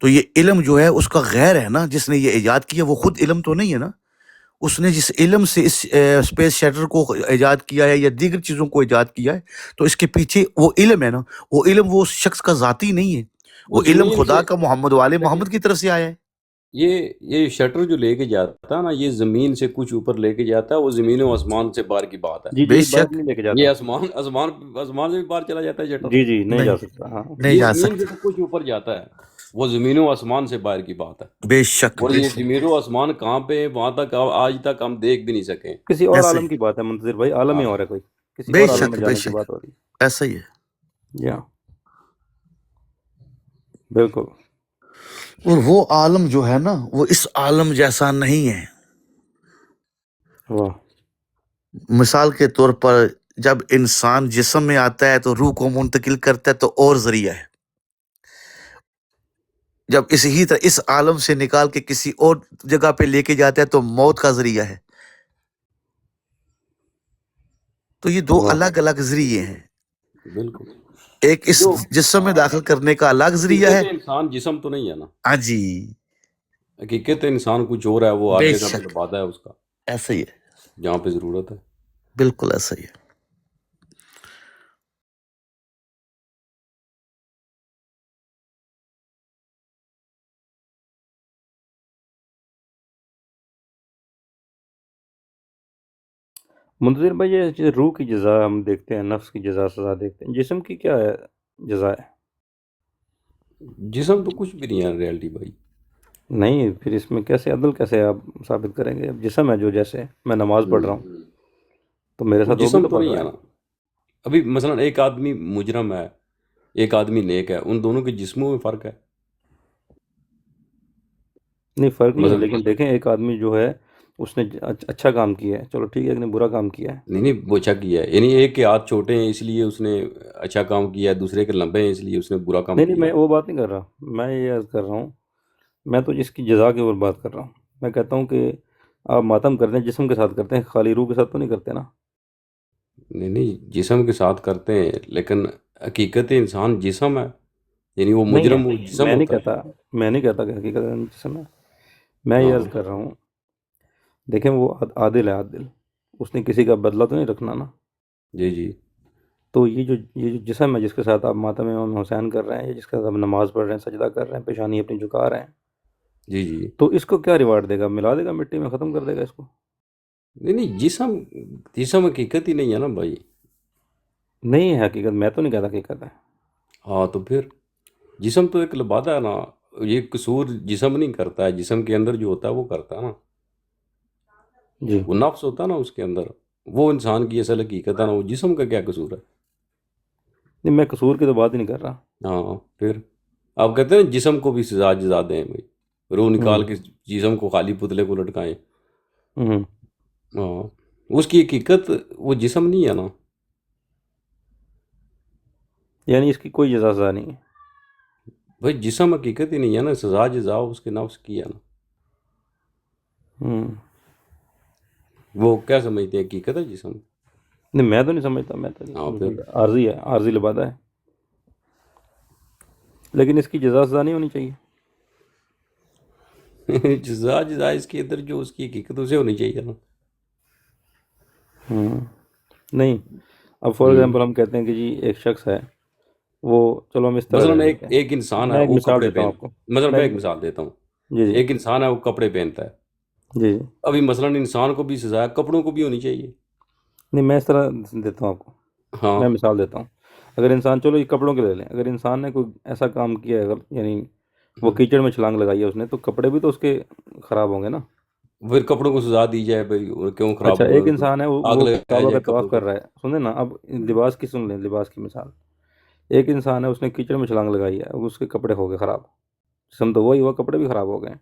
تو یہ علم جو ہے اس کا غیر ہے نا، جس نے یہ ایجاد کیا وہ خود علم تو نہیں ہے نا، اس نے جس علم سے اس اسپیس شٹر کو ایجاد کیا ہے یا دیگر چیزوں کو ایجاد کیا ہے، تو اس کے پیچھے وہ علم ہے نا، وہ علم وہ اس شخص کا ذاتی نہیں ہے، وہ وہ علم زمین خدا سے کا محمد والے دیکھیں، محمد کی طرف سے آیا ہے۔ یہ شٹر جو لے کے جاتا ہے نا، یہ زمین سے کچھ اوپر لے کے جاتا ہے، وہ زمین و آسمان سے باہر کی بات ہے۔ جی بے باہر شک نہیں لے کے یہ جاتا، آسمان سے بھی باہر چلا جاتا ہے شٹر، جی نہیں جا نہیں سکتا، ہاں نہیں یہ جا زمین سے سکتا، تو کچھ اوپر جاتا ہے، وہ زمین و آسمان سے باہر کی بات ہے۔ بے شک اور بے یہ شک، زمین و آسمان کہاں پہ ہیں، وہاں تک آج تک ہم دیکھ بھی نہیں سکے۔ کسی اور ایسے عالم ہی، کی بات ہے منتظر بھائی، عالم ہی ہاں اور ہے کوئی، کسی بے اور عالم میں شک بے جانے کی شک، بات ہو رہی ایسا ہی ہے۔ ہے، جی ہاں بالکل۔ اور وہ عالم جو ہے نا وہ اس عالم جیسا نہیں ہے۔ واہ، مثال کے طور پر جب انسان جسم میں آتا ہے تو روح کو منتقل کرتا ہے تو اور ذریعہ ہے، جب اسی طرح اس عالم سے نکال کے کسی اور جگہ پہ لے کے جاتا ہے تو موت کا ذریعہ ہے۔ تو یہ دو واہ، الگ الگ ذریعے ہیں، بالکل، ایک اس جو جسم میں داخل کرنے کا الگ ذریعہ ہے۔ حقیقت انسان جسم تو نہیں ہے نا، ہاں جی، حقیقت انسان کچھ اور ہے، وہ ہر بے جگہ پہ شک، لبادہ ہے اس کا، ایسا ہی ہے، جہاں پہ ضرورت ہے۔ بالکل ایسا ہی ہے۔ منتظر بھائی یہ روح کی جزا ہم دیکھتے ہیں، نفس کی جزا سزا دیکھتے ہیں، جسم کی کیا ہے جزا ہے؟ جسم تو کچھ بھی نہیں ہے ریالٹی بھائی۔ نہیں پھر اس میں کیسے عدل کیسے آپ ثابت کریں گے؟ اب جسم ہے جو، جیسے میں نماز پڑھ رہا ہوں تو میرے وہ ساتھ وہ بھی جسم تو تو پڑھ نہیں رہا ہے ہے۔ نا، ابھی مثلا ایک آدمی مجرم ہے، ایک آدمی نیک ہے، ان دونوں کے جسموں میں فرق ہے۔ نہیں فرق نہیں ہے، مثلا لیکن دیکھیں ایک آدمی جو ہے اس نے اچھا کام کیا ہے، چلو ٹھیک ہے، ایک نے برا کام کیا ہے۔ نہیں وہ اچھا کیا ہے، یعنی ایک کے ہاتھ چھوٹے ہیں اس لیے اس نے اچھا کام کیا ہے، دوسرے کے لمبے ہیں اس لیے اس نے برا کام نہیں کیا میں ہے۔ وہ بات نہیں کر رہا، میں یہ عرض کر رہا ہوں، میں تو جس کی جزا کے اوپر بات کر رہا ہوں۔ میں کہتا ہوں کہ آپ ماتم کرتے ہیں جسم کے ساتھ کرتے ہیں، خالی روح کے ساتھ تو نہیں کرتے نا۔ نہیں جسم کے ساتھ کرتے ہیں، لیکن حقیقت انسان جسم ہے، یعنی وہ نہیں ہے، مجرم وہ جسم میں نہیں ہوتا ہے۔ کہتا، میں نہیں کہتا کہ حقیقت جسم ہے، میں یہ ہاں عرض کر رہا ہوں دیکھیں وہ عادل ہے، عادل، اس نے کسی کا بدلہ تو نہیں رکھنا نا۔ جی جی تو یہ جو جسم ہے جس کے ساتھ آپ ماتم امام حسین کر رہے ہیں، یا جس کے ساتھ آپ نماز پڑھ رہے ہیں، سجدہ کر رہے ہیں، پیشانی اپنی جھکا رہے ہیں، جی جی تو اس کو کیا ریوارڈ دے گا؟ ملا دے گا مٹی میں، ختم کر دے گا اس کو؟ نہیں جسم حقیقت ہی نہیں ہے نا بھائی۔ نہیں ہے حقیقت، میں تو نہیں کہتا حقیقت ہے۔ ہاں تو پھر جسم تو ایک لبادہ ہے نا، یہ قصور جسم نہیں کرتا ہے، جسم کے اندر جو ہوتا ہے وہ کرتا ہے نا، جی وہ نفس ہوتا ہے نا اس کے اندر، وہ انسان کی اصل حقیقت ہے نا، وہ جسم کا کیا قصور ہے؟ نہیں میں قصور کی تو بات ہی نہیں کر رہا۔ ہاں پھر آپ کہتے ہیں جسم کو بھی سزا جزا دیں بھائی، روح ہوں نکال کے جسم کو خالی پتلے کو لٹکائیں۔ ہوں ہاں اس کی حقیقت وہ جسم نہیں ہے نا۔ یعنی اس کی کوئی جزا سزا نہیں ہے۔ بھائی جسم حقیقت ہی نہیں ہے نا، سزا جزا اس کے نفس کی ہے نا۔ ہوں وہ کیا سمجھتے ہیں حقیقت ہے جسم؟ نہیں میں تو نہیں سمجھتا، میں تو ہاں بالکل عارضی ہے، عارضی لبادہ ہے، لیکن اس کی جزا سزا نہیں ہونی چاہیے۔ پھر جزا جزا اس کے اندر جو اس کی حقیقت اسے ہونی چاہیے نا۔ ہوں نہیں، اب فار ایگزامپل ہم کہتے ہیں کہ جی ایک شخص ہے، وہ چلو ہم اس طرح مثلا لے ایک لیتے ہیں، ایک انسان ہے میں ایک وہ مثال کپڑے دیتا ہوں آپ کو، مثلا میں میں ایک مثال دیتا ہوں، جی جی ایک انسان ہے وہ کپڑے پہنتا ہے، جی جی ابھی مثلا انسان کو بھی سزا ہے، کپڑوں کو بھی ہونی چاہیے۔ نہیں میں اس طرح دیتا ہوں آپ کو، ہاں میں مثال دیتا ہوں۔ اگر انسان، چلو یہ کپڑوں کے لے لیں، اگر انسان نے کوئی ایسا کام کیا ہے، یعنی وہ کیچڑ میں چھلانگ لگائی ہے اس نے، تو کپڑے بھی تو اس کے خراب ہوں گے نا۔ پھر کپڑوں کو سزا دی جائے بھائی، اور کیوں خراب اچھا ایک ہوئے، انسان ہے، آگ وہ لگایا کعبہ کا جائے طواف کپڑوں کر کو۔ رہا ہے، سنیں نا، اب لباس کی سن لیں، لباس کی مثال، ایک انسان ہے اس نے کیچڑ میں چھلانگ لگائی ہے، اب اس کے کپڑے ہو گئے خراب، جسم تو وہی ہوا، کپڑے بھی خراب ہو گئے۔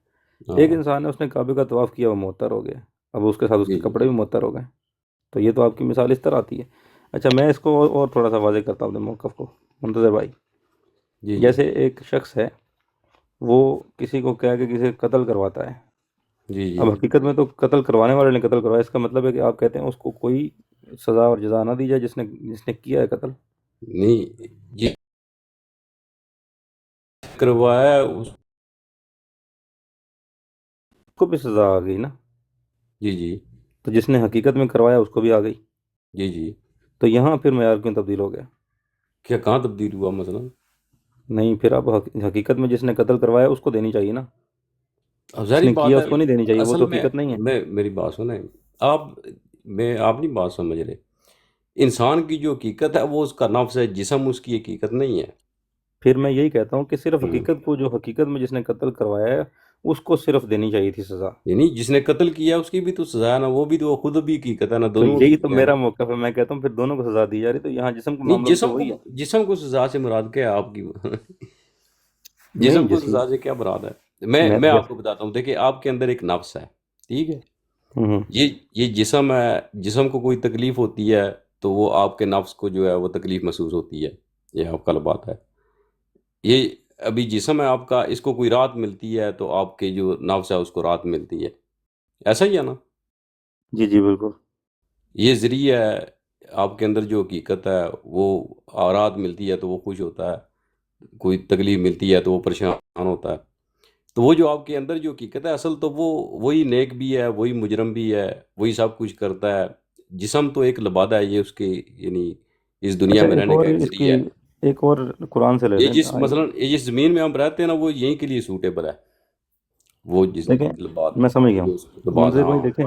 ایک ہاں انسان ہے اس نے کعبے کا طواف کیا، وہ معطر ہو گیا، اب اس کے ساتھ اس جی کے کپڑے بھی معطر ہو گئے۔ تو یہ تو آپ کی مثال اس طرح آتی ہے۔ اچھا میں اس کو اور تھوڑا سا واضح کرتا ہوں اپنے موقف کو منتظر بھائی۔ جی جی جیسے ایک شخص ہے، وہ کسی کو کہہ کے کسی قتل کرواتا ہے، جی اب جی حقیقت میں تو قتل کروانے والے نے قتل کروایا، اس کا مطلب ہے کہ آپ کہتے ہیں اس کو کوئی سزا اور جزا نہ دی جائے جس نے کیا ہے قتل؟ نہیں، یہ کروایا ہے اس کو بھی سزا آ گئی نا، جی جی تو جس نے حقیقت میں کروایا اس کو بھی آ گئی، جی جی تو یہاں پھر معیار کیوں تبدیل ہو گیا؟ کیا کہاں تبدیل ہوا مثلا؟ نہیں، پھر اب حقیقت میں جس نے قتل کروایا اس کو دینی چاہیے نا، اب جس ظاہری نے بات کیا ہے، اس کو نہیں دینی چاہیے، وہ اصل تو میں حقیقت نہیں ہے۔ میری بات سنیں آپ، آپ نہیں بات سمجھ رہے۔ انسان کی جو حقیقت ہے وہ اس کا نفس ہے، جسم اس کی حقیقت نہیں ہے۔ پھر میں یہی کہتا ہوں کہ صرف ہوں، حقیقت کو، جو حقیقت میں جس نے قتل کروایا ہے اس کو صرف دینی چاہیے تھی سزا۔ یعنی جس نے قتل کیا اس کی بھی تو سزا ہے نا، وہ بھی تو خود بھی حقیقت ہے نا، تو دونوں یہی تو حقیقت ہے نا۔ میرا موقف ہے، میں کہتا ہوں پھر دونوں کو سزا دی جا رہی، تو یہاں جسم کا نہیں، معاملہ بھی تو وہی ہے۔ جسم کو سزا سے مراد کیا ہے آپ کی؟ نہیں، جسم کو جسم سزا سے کیا مراد ہے؟ میں میں میں آپ جیسے کو بتاتا ہوں، دیکھیں آپ کے اندر ایک نفس ہے، ٹھیک ہے؟ ہوں، یہ جسم ہے، جسم کو کوئی تکلیف ہوتی ہے تو وہ آپ کے نفس کو جو ہے وہ تکلیف محسوس ہوتی ہے، یہ آپ کا بات ہے۔ یہ ابھی جسم ہے آپ کا، اس کو کوئی راحت ملتی ہے تو آپ کے جو نفس ہے اس کو راحت ملتی ہے، ایسا ہی ہے نا؟ جی جی بالکل۔ یہ ذریعہ ہے، آپ کے اندر جو حقیقت ہے وہ راحت ملتی ہے تو وہ خوش ہوتا ہے، کوئی تکلیف ملتی ہے تو وہ پریشان ہوتا ہے۔ تو وہ جو آپ کے اندر جو حقیقت ہے اصل تو وہ وہی نیک بھی ہے، وہی مجرم بھی ہے، وہی سب کچھ کرتا ہے۔ جسم تو ایک لبادہ ہے، یہ اس کے یعنی اس دنیا اچھا میں ایک رہنے اور کا ایک اس کی، ذریعہ ہے۔ ایک اور قرآن سے لے یہ لیں جس مثلا یہ جس زمین میں ہم رہتے ہیں نا وہ یہیں کے لیے سوٹیبل ہے، وہ جس دیکھیں، لباد میں سمجھ گیا ہوں لباد، منظر ہاں۔ بھائی۔ دیکھیں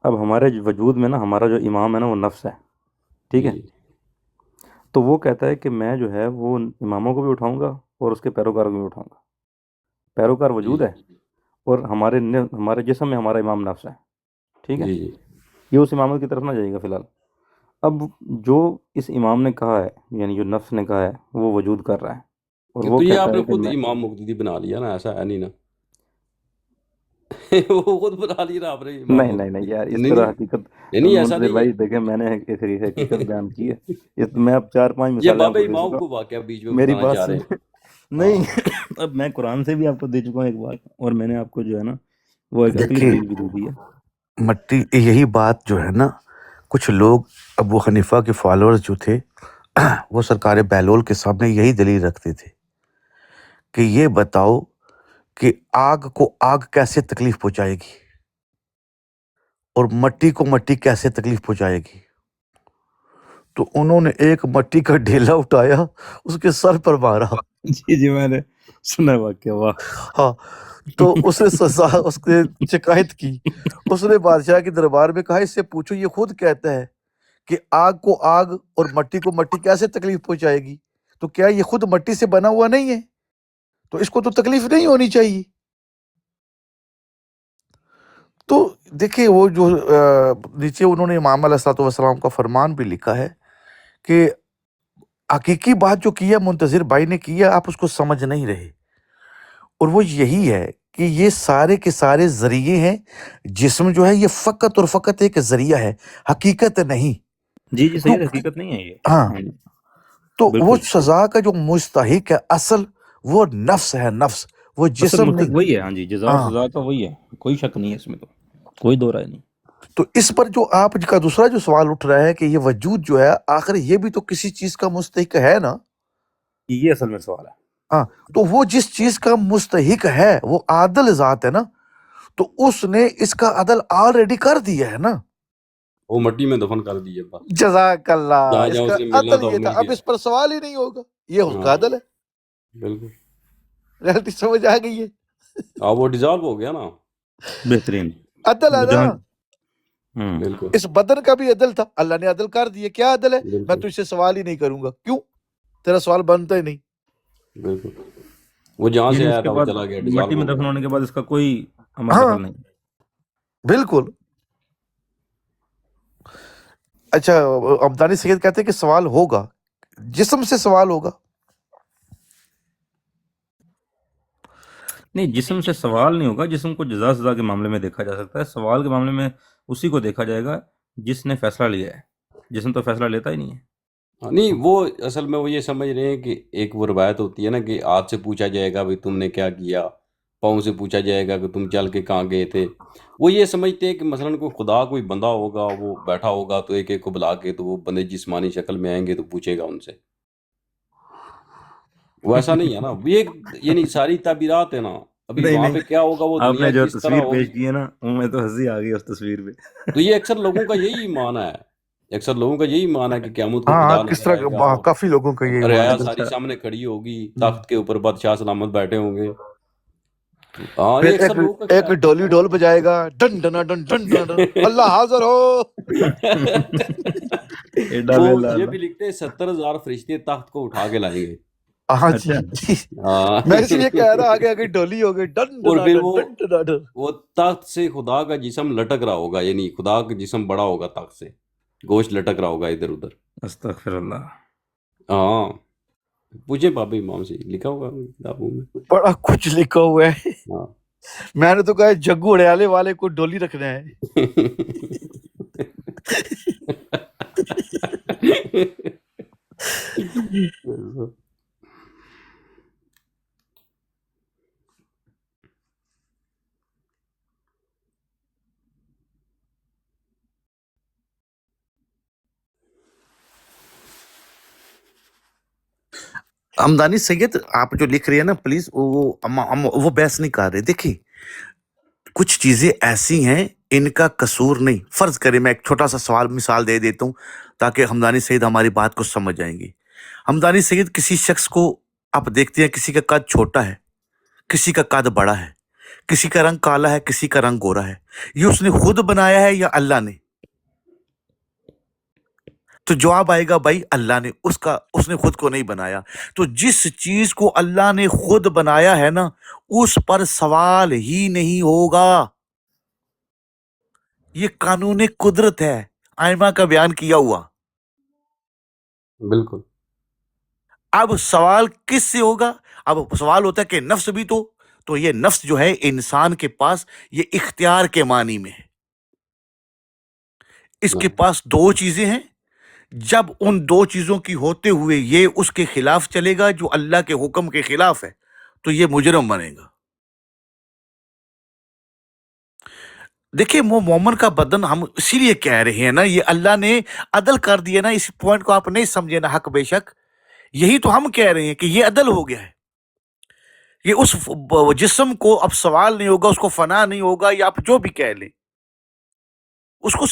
اب ہمارے وجود میں نا ہمارا جو امام ہے نا وہ نفس ہے، ٹھیک جی ہے؟ جی تو وہ کہتا ہے کہ میں جو ہے وہ اماموں کو بھی اٹھاؤں گا اور اس کے پیروکاروں کو بھی اٹھاؤں گا۔ پیروکار جی وجود ہے اور ہمارے جسم میں ہمارا امام نفس ہے، ٹھیک ہے؟ جی جی یہ اس امامت کی طرف نہ جائے گا فی الحال۔ اب جو اس امام نے کہا ہے، یعنی جو نفس نے کہا ہے، وہ وجود کر رہا ہے اور وہ تو یہ آپ کہتا نے ہے کہ خود میں، امام مقتدی بنا لیا نا، ایسا ہے نہیں نا؟ وہ خود بنا لیا نا آپ نے امام نہیں نہیں نہیں مقتدی، یار، اس نہیں طرح نہیں حقیقت نہیں ایسا منظر نہیں بھائی دیکھیں میں نے ایک حقیقت بیان کی ہے، اس میں اب 4-5 یہ مثالیں آپ باب کو دے امام چکا کو ہوں، واقعہ بیچ میں میری بتانا بات چاہ رہے سن ہیں۔ نہیں ہاں اب میں قرآن سے بھی آپ کو دے چکا ہوں ایک بات، اور میں نے آپ کو جو ہے نا وہ ایک عقلی دیکھیں دلیل بھی دے دی ہے۔ مٹی یہی بات جو ہے نا، کچھ لوگ ابو حنیفہ کے فالوورز جو تھے وہ سرکار بہلول کے سامنے یہی دلیل رکھتے تھے کہ یہ بتاؤ کہ آگ کو آگ کیسے تکلیف پہنچائے گی اور مٹی کو مٹی کیسے تکلیف پہنچائے گی۔ تو انہوں نے ایک مٹی کا ڈھیلا اٹھایا، اس کے سر پر مارا، جی جی میں نے سنا واقعہ، واہ۔ ہاں، تو اس نے سزا، اس نے شکایت کی، اس نے بادشاہ کے دربار میں کہا اس سے پوچھو یہ خود کہتا ہے کہ آگ کو آگ اور مٹی کو مٹی کیسے تکلیف پہنچائے گی، تو کیا یہ خود مٹی سے بنا ہوا نہیں ہے؟ تو اس کو تو تکلیف نہیں ہونی چاہیے۔ تو دیکھیں وہ جو نیچے انہوں نے امام علیہ الصلوۃ والسلام کا فرمان بھی لکھا ہے کہ حقیقی بات جو کی ہے منتظر بھائی نے کی ہے، آپ اس کو سمجھ نہیں رہے، اور وہ یہی ہے کہ یہ سارے کے سارے ذریعے ہیں۔ جسم جو ہے یہ فقط اور فقط ایک ذریعہ ہے، حقیقت نہیں۔ جی جی تو صحیح، حقیقت نہیں ہے یہ۔ ہاں، ہاں جی، تو وہ بالکل۔ سزا کا جو مستحق ہے اصل، وہ نفس ہے، نفس، وہ اصل جسم مستحق نہیں۔ وہی ہے، ہاں جی، جزا اور ہاں، سزا کا وہی ہے، کوئی شک نہیں ہے اس میں، تو کوئی دو رائے نہیں۔ تو اس پر جو آپ کا دوسرا جو سوال اٹھ رہا ہے کہ یہ وجود جو ہے آخر یہ بھی تو کسی چیز کا مستحق ہے نا۔ یہ اصل میں سوال ہے۔ ہاں، تو وہ جس چیز کا مستحق ہے وہ عادل ذات ہے نا، تو اس نے اس کا عدل آلریڈی کر دیا ہے نا۔ وہ مٹی میں دفن کر دیے بس، جزاک اللہ، جہاں اس جہاں کا اس نے ملنا عدل تھا وہ یہ تھا، مل اب گیا۔ اس پر سوال ہی نہیں ہوگا، یہ اس کا ہاں عدل ہے۔ بالکل، ریالٹی سمجھ آ گئی ہے، وہ ڈیزالو ہو گیا نا۔ بہترین۔ عدل ہے نا۔ جہاں ہوں بالکل اس بدن کا بھی عدل تھا، اللہ نے عدل کر دیے، کیا عدل ہے؟ میں بالکل تجھ سے سوال ہی نہیں کروں گا، کیوں؟ تیرا سوال بنتا ہی نہیں۔ بالکل، وہ جہاں سے یعنی اس آیا کے تھا وہ بعد چلا گیا، مٹی ڈیزالو میں ہو دفن گیا۔ ہونے کے بعد اس کا کوئی عمل ہاں دخل نہیں۔ بالکل۔ اچھا، عمدانی سید کہتے ہیں کہ سوال ہوگا، جسم سے سوال ہوگا۔ نہیں، جسم سے سوال نہیں ہوگا، جسم کو جزا سزا کے معاملے میں دیکھا جا سکتا ہے، سوال کے معاملے میں اسی کو دیکھا جائے گا جس نے فیصلہ لیا ہے، جسم تو فیصلہ لیتا ہی نہیں ہے۔ نہیں، وہ اصل میں وہ یہ سمجھ رہے ہیں کہ ایک وہ روایت ہوتی ہے نا کہ آپ سے پوچھا جائے گا بھائی تم نے کیا کیا، پاؤں سے پوچھا جائے گا کہ تم چل کے کہاں گئے تھے. وہ یہ سمجھتے ہیں کہ مثلاً کوئی خدا کوئی بندہ ہوگا وہ بیٹھا ہوگا تو ایک ایک کو بلا کے تو وہ بندے جسمانی شکل میں آئیں گے تو پوچھے گا ان سے. وہ ایسا نہیں ہے نا. یہ یعنی ساری تعبیرات ہے نا. ابھی نہیں وہاں نہیں، پہ کیا ہوگا وہ آپ دنیا نے جو کس طرح تصویر ہوگی. پیش کی ہے نا وہ میں تو ہنسی آ گئی اس تصویر پہ. تو یہ اکثر لوگوں کا یہی ایمان ہے. اکثر لوگوں کا یہی ایمان ہے کہ قیامت کو ہاں خدا کس نظر آئے گا طرح اور کافی لوگوں کا یہ ایمان رعایا ہے. ساری اچھا. سامنے کھڑی ہوگی، تخت کے اوپر بادشاہ سلامت بیٹھے ہوں گے. ہاں یہ پھر اکثر لوگوں کا ایک ڈولی ڈول بجائے گا، ڈن ڈن ڈن ڈن ڈن ڈن، اللہ حاضر ہو. ایڈا وہ ویلا یہ اللہ. بھی لکھتے ہیں 70,000 فرشتے تخت کو اٹھا کے لائیں گے. ہاں اچھا. جی، ہاں. میں اسی لیے کہہ رہا آگے آگے ڈولی ہو گئی، ڈن اور ڈن پھر ڈن ڈن ڈن ڈن. وہ تخت سے خدا کا جسم لٹک رہا ہوگا، یعنی خدا کا جسم بڑا ہوگا تخت سے، گوشت لٹک رہا ہوگا ادھر ادھر. استغفر اللہ. ہاں پوچھیں بابا امام سے، لکھا ہوگا کتابوں میں. بڑا کچھ لکھا ہوا ہے. ہاں. میں نے تو کہا جگو اڑیالے والے کو ڈولی رکھنا ہے. ہمدانی سید آپ جو لکھ رہی ہیں نا پلیز وہ بحث نہیں کر رہے. دیکھیں کچھ چیزیں ایسی ہیں ان کا قصور نہیں. فرض کریں میں ایک چھوٹا سا سوال مثال دے دیتا ہوں تاکہ ہمدانی سید ہماری بات کو سمجھ جائیں گی. ہمدانی سید کسی شخص کو آپ دیکھتے ہیں، کسی کا قد چھوٹا ہے، کسی کا قد بڑا ہے، کسی کا رنگ کالا ہے، کسی کا رنگ گورا ہے. یہ اس نے خود بنایا ہے یا اللہ نے؟ تو جواب آئے گا بھائی اللہ نے. اس نے خود کو نہیں بنایا. تو جس چیز کو اللہ نے خود بنایا ہے نا اس پر سوال ہی نہیں ہوگا. یہ قانون قدرت ہے، آئمہ کا بیان کیا ہوا. بالکل. اب سوال کس سے ہوگا؟ اب سوال ہوتا ہے کہ نفس بھی تو یہ نفس جو ہے انسان کے پاس یہ اختیار کے معنی میں ہے. اس کے پاس دو چیزیں ہیں. جب ان دو چیزوں کی ہوتے ہوئے یہ اس کے خلاف چلے گا جو اللہ کے حکم کے خلاف ہے تو یہ مجرم بنے گا. دیکھیں وہ مومن کا بدن ہم اسی لیے کہہ رہے ہیں نا، یہ اللہ نے عدل کر دیا نا. اس پوائنٹ کو آپ نہیں سمجھے نا، حق بے شک یہی تو ہم کہہ رہے ہیں کہ یہ عدل ہو گیا ہے. یہ اس جسم کو اب سوال نہیں ہوگا، اس کو فنا نہیں ہوگا، یا آپ جو بھی کہہ لیں اس کو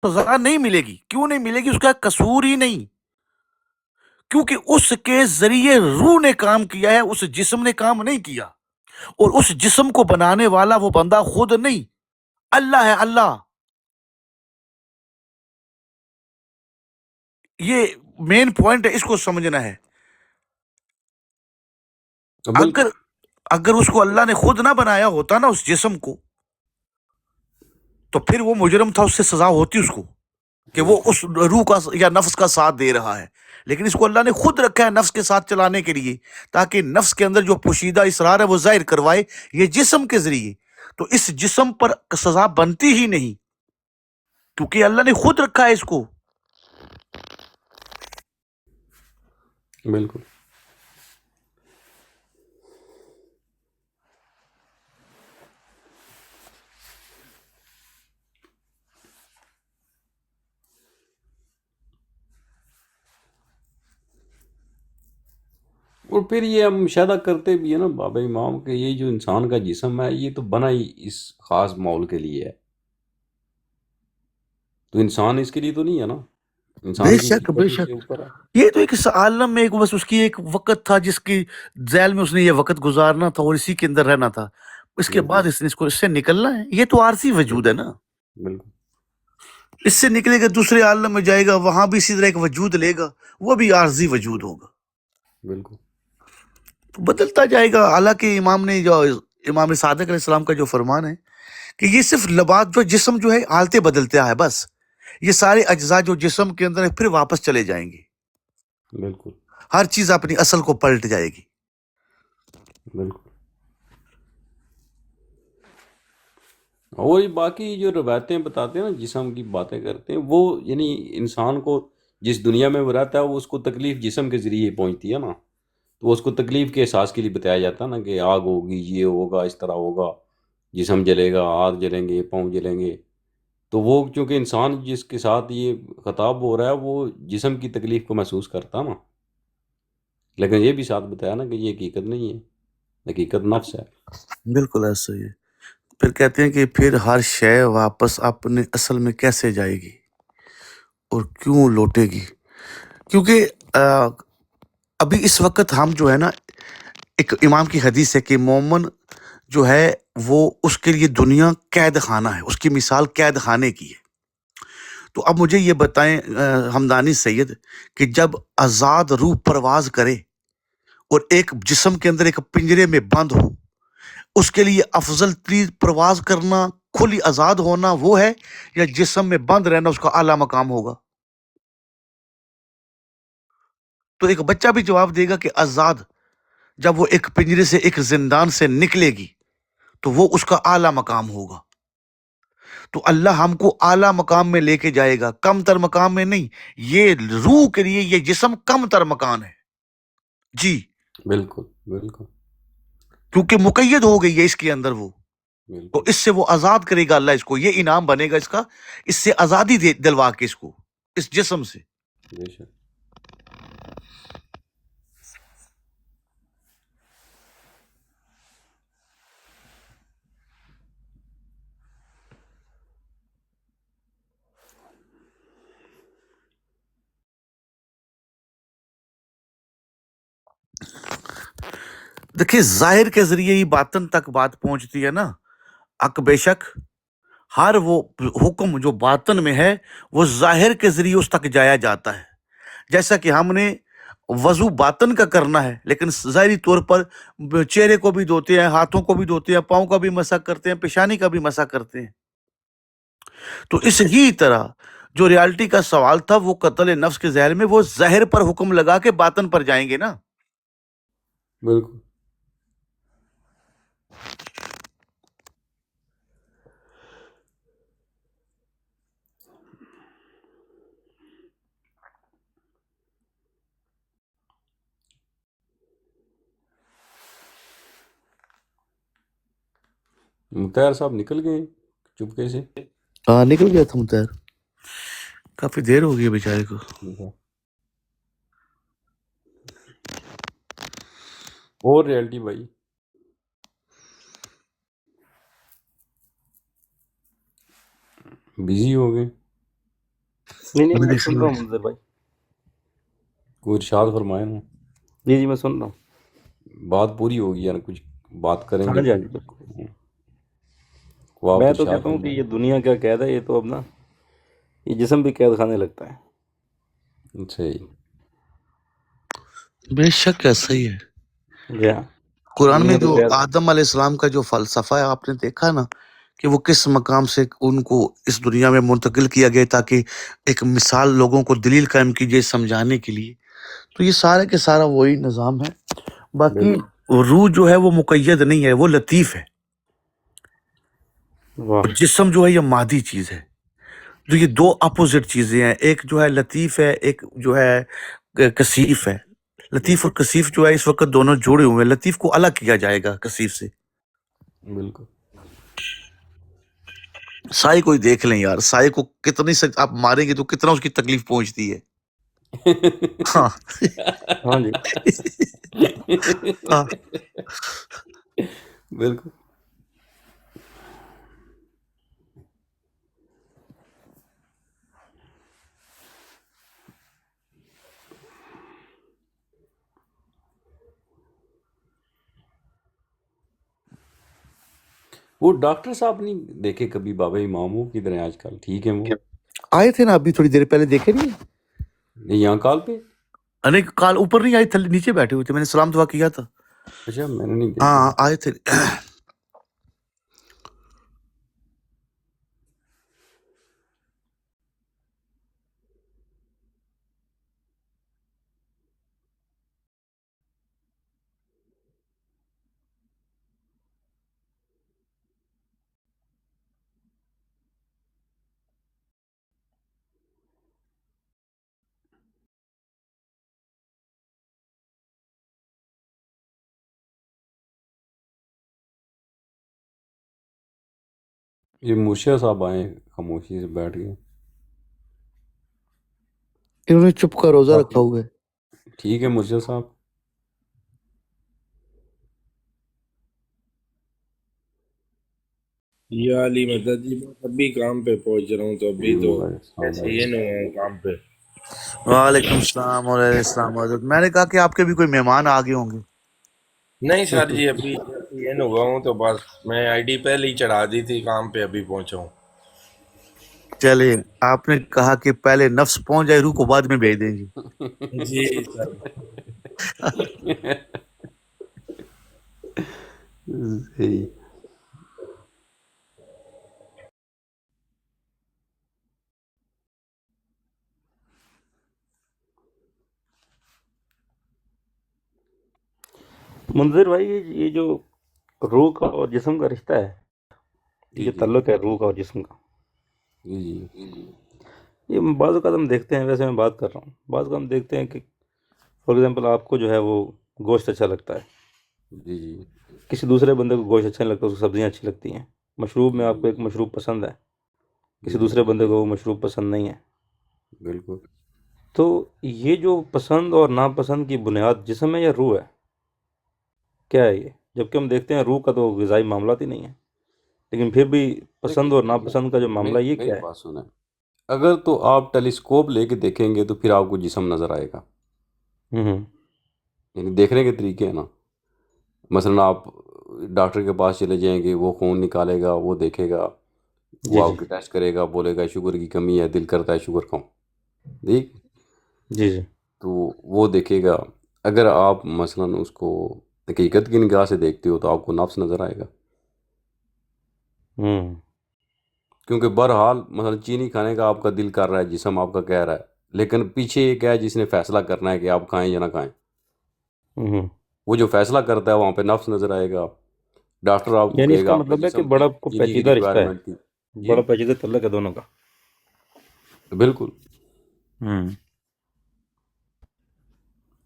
سزا نہیں ملے گی. کیوں نہیں ملے گی؟ اس کا قصور ہی نہیں، کیونکہ اس کے ذریعے روح نے کام کیا ہے، اس جسم نے کام نہیں کیا. اور اس جسم کو بنانے والا وہ بندہ خود نہیں، اللہ ہے. اللہ یہ مین پوائنٹ ہے، اس کو سمجھنا ہے. اگر اس کو اللہ نے خود نہ بنایا ہوتا نا اس جسم کو تو پھر وہ مجرم تھا، اس سے سزا ہوتی اس کو کہ وہ اس روح کا یا نفس کا ساتھ دے رہا ہے. لیکن اس کو اللہ نے خود رکھا ہے نفس کے ساتھ چلانے کے لیے، تاکہ نفس کے اندر جو پوشیدہ اسرار ہے وہ ظاہر کروائے یہ جسم کے ذریعے. تو اس جسم پر سزا بنتی ہی نہیں کیونکہ اللہ نے خود رکھا ہے اس کو. بالکل. اور پھر یہ ہم مشاہدہ کرتے بھی ہیں نا بابا امام کہ یہ جو انسان کا جسم ہے یہ تو بنا ہی اس خاص ماحول کے لیے ہے. تو انسان اس کے لیے تو نہیں ہے نا. انسان بے کی شک بے فطرت اس کے شک اوپر ہے. یہ تو ایک عالم میں بس اس کی ایک وقت تھا جس کی ذیل میں اس نے یہ وقت گزارنا تھا اور اسی کے اندر رہنا تھا. اس کے بعد اس نے اس کو اس سے نکلنا ہے. یہ تو عارضی وجود ہے نا. بالکل. اس سے نکلے گا دوسرے عالم میں جائے گا، وہاں بھی اسی طرح ایک وجود لے گا، وہ بھی عارضی وجود ہوگا. بالکل. تو بدلتا جائے گا. حالانکہ امام نے جو امام صادق علیہ السلام کا جو فرمان ہے کہ یہ صرف لباس جو جسم جو ہے حالتیں بدلتے ہے، بس یہ سارے اجزاء جو جسم کے اندر ہے پھر واپس چلے جائیں گے. بالکل. ہر چیز اپنی اصل کو پلٹ جائے گی. بالکل. اور یہ باقی جو روایتیں بتاتے ہیں نا جسم کی باتیں کرتے ہیں وہ یعنی انسان کو جس دنیا میں وہ رہتا ہے وہ اس کو تکلیف جسم کے ذریعے پہنچتی ہے نا. تو اس کو تکلیف کے احساس کے لیے بتایا جاتا ہے نا کہ آگ ہوگی، یہ ہوگا، اس طرح ہوگا، جسم جلے گا، ہاتھ جلیں گے، پاؤں جلیں گے. تو وہ چونکہ انسان جس کے ساتھ یہ خطاب ہو رہا ہے وہ جسم کی تکلیف کو محسوس کرتا نا، لیکن یہ بھی ساتھ بتایا نا کہ یہ حقیقت نہیں ہے، حقیقت نفس ہے. بالکل ایسا ہی ہے. پھر کہتے ہیں کہ پھر ہر شے واپس اپنے اصل میں کیسے جائے گی اور کیوں لوٹے گی. کیونکہ ابھی اس وقت ہم جو ہے نا، ایک امام کی حدیث ہے کہ مومن جو ہے وہ اس کے لیے دنیا قید خانہ ہے، اس کی مثال قید خانے کی ہے. تو اب مجھے یہ بتائیں ہمدانی سید، کہ جب آزاد روح پرواز کرے اور ایک جسم کے اندر ایک پنجرے میں بند ہو، اس کے لیے افضل ترین پرواز کرنا کھلی آزاد ہونا وہ ہے، یا جسم میں بند رہنا اس کا اعلیٰ مقام ہوگا؟ تو ایک بچہ بھی جواب دے گا کہ آزاد، جب وہ ایک پنجرے سے ایک زندان سے نکلے گی تو وہ اس کا اعلیٰ مقام ہوگا. تو اللہ ہم کو اعلیٰ مقام میں لے کے جائے گا، کم تر مقام میں نہیں. یہ روح کے لیے یہ جسم کم تر مکان ہے جی، بالکل بالکل کیونکہ مقید ہو گئی ہے اس کے اندر وہ. تو بالکل. اس سے وہ آزاد کرے گا اللہ اس کو، یہ انعام بنے گا اس کا، اس سے آزادی دلوا کے اس کو، اس جسم سے. بے شک. دیکھیں ظاہر کے ذریعے ہی باطن تک بات پہنچتی ہے نا. بے شک ہر وہ حکم جو باطن میں ہے وہ ظاہر کے ذریعے اس تک جایا جاتا ہے. جیسا کہ ہم نے وضو باطن کا کرنا ہے، لیکن ظاہری طور پر چہرے کو بھی دھوتے ہیں، ہاتھوں کو بھی دھوتے ہیں، پاؤں کا بھی مسح کرتے ہیں، پیشانی کا بھی مسح کرتے ہیں. تو اس ہی طرح جو ریالٹی کا سوال تھا وہ قتل نفس کے ظاہر میں، وہ ظاہر پر حکم لگا کے باطن پر جائیں گے نا. بالکل. مختار صاحب نکل گئے چپکے سے. ہاں نکل گیا تھا مطہر، کافی دیر ہو گئی بیچارے کو. اور ریالٹی بھائی بزی ہو گئے. نہیں نہیں، میں سن رہا ہوں منظر بھائی. کوئی ارشاد فرمائے نا، جی جی، میں سن رہا ہوں. بات پوری ہوگی یار، کچھ بات کریں ہاں گے جی ہاں پھر. جی بالکل. وہ آپ میں تو ارشاد کہتا ہوں کہ فرمائیں. یہ دنیا کا قید ہے، یہ تو اب نا یہ جسم بھی قید خانے لگتا ہے. صحیح. بے شک ایسا ہی ہے. جی ہاں. قرآن میں دنیا تو جو قید. آدم علیہ السلام کا جو فلسفہ ہے آپ نے دیکھا نا، کہ وہ کس مقام سے ان کو اس دنیا میں منتقل کیا گیا تاکہ ایک مثال لوگوں کو دلیل قائم کیجیے سمجھانے کے لیے. تو یہ سارا کے سارا وہی نظام ہے. باقی بالکل. روح جو ہے وہ مقید نہیں ہے، وہ لطیف ہے. واہ. اور جسم جو ہے یہ مادی چیز ہے. جو یہ دو اپوزٹ چیزیں ہیں، ایک جو ہے لطیف ہے، ایک جو ہے کثیف ہے. لطیف اور کثیف جو ہے اس وقت دونوں جوڑے ہوئے ہیں. لطیف کو الگ کیا جائے گا کثیف سے. بالکل. سائے کو ہی دیکھ لیں یار، سائے کو کتنی آپ ماریں گے تو کتنا اس کی تکلیف پہنچتی ہے. ہاں ہاں جی. ہاں. بالکل. وہ ڈاکٹر صاحب نہیں دیکھے کبھی بابا امام، وہ کدھر ہیں آج کل؟ ٹھیک ہیں وہ؟ آئے تھے نا ابھی تھوڑی دیر پہلے، دیکھے نہیں؟ نہیں یہاں کال پہ. نہیں کال اوپر نہیں آئی، تھلے نیچے بیٹھے ہوئے تھے، میں نے سلام دعا کیا تھا. اچھا میں نے نہیں دیکھا. ہاں آئے تھے. یہ مرشد صاحب آئے خاموشی سے بیٹھ گئے. انہوں نے چپ کا روزہ رکھا ہوا ہے. ٹھیک ہے مرشد صاحب. یا علی مدد جی، میں ابھی کام پہ پہنچ رہا ہوں، تو ابھی تو ایسے ہی نہ ہوں کام پہ. وعلیکم السلام علیکم السلام حضرت. میں نے کہا کہ آپ کے بھی کوئی مہمان آ گئے ہوں گے. نہیں سر جی، ابھی یہ نہ ہوا ہوں، تو بس میں آئی ڈی پہلے ہی چڑھا دی تھی، کام پہ ابھی پہنچا ہوں. چلے آپ نے کہا کہ پہلے نفس پہنچ جائے روح کو بعد میں بھیج دیں گے. جی سر. صحیح. منظر بھائی، یہ جو روح کا اور جسم کا رشتہ ہے، جی یہ جی تعلق ہے روح کا اور جسم کا، جی جی یہ بعض اوقات ہم دیکھتے ہیں، ویسے میں بات کر رہا ہوں، بعض اوقات ہم دیکھتے ہیں کہ فار ایگزامپل آپ کو جو ہے وہ گوشت اچھا لگتا ہے، جی جی کسی دوسرے بندے کو گوشت اچھا نہیں لگتا، اس کو سبزیاں اچھی لگتی ہیں. مشروب میں آپ کو ایک مشروب پسند ہے، کسی دوسرے بندے کو وہ مشروب پسند نہیں ہے. بالکل. تو یہ جو پسند اور ناپسند کی بنیاد جسم ہے یا روح ہے؟ کیا ہے یہ؟ جبکہ ہم دیکھتے ہیں روح کا تو غذائی معاملات ہی نہیں ہے، لیکن پھر بھی پسند اور ناپسند کا جو معاملہ یہ کیا میری ہے؟ بات سنیں، اگر تو آپ ٹیلیسکوپ لے کے دیکھیں گے تو پھر آپ کو جسم نظر آئے گا. ہوں یعنی دیکھنے کے طریقے ہیں نا. مثلا آپ ڈاکٹر کے پاس چلے جائیں گے، وہ خون نکالے گا، وہ دیکھے گا، جی وہ جی آپ کے ٹیسٹ کرے گا، بولے گا شوگر کی کمی ہے، دل کرتا ہے شوگر کھاؤں. ٹھیک. جی جی تو وہ دیکھے گا. اگر آپ مثلا اس کو حقیقت کی نگاہ سے دیکھتے ہو تو آپ کو نفس نظر آئے گا. ہوں کیونکہ بہرحال مثلا چینی کھانے کا آپ کا دل کر رہا ہے، جسم آپ کا کہہ رہا ہے، لیکن پیچھے ایک ہے جس نے فیصلہ کرنا ہے کہ آپ کھائیں یا نہ کھائیں. ہوں وہ جو فیصلہ کرتا ہے وہاں پہ نفس نظر آئے گا. ڈاکٹر آپ کو یعنی اس کہے گا کا آپ کے مطلب ہے کہ جسم پہ بڑا چینی کی پیچیدہ رشتہ ہے، ریکوائرمنٹ تھی. جی بڑا پیچیدہ تعلق ہے دونوں کا. بالکل. ہوں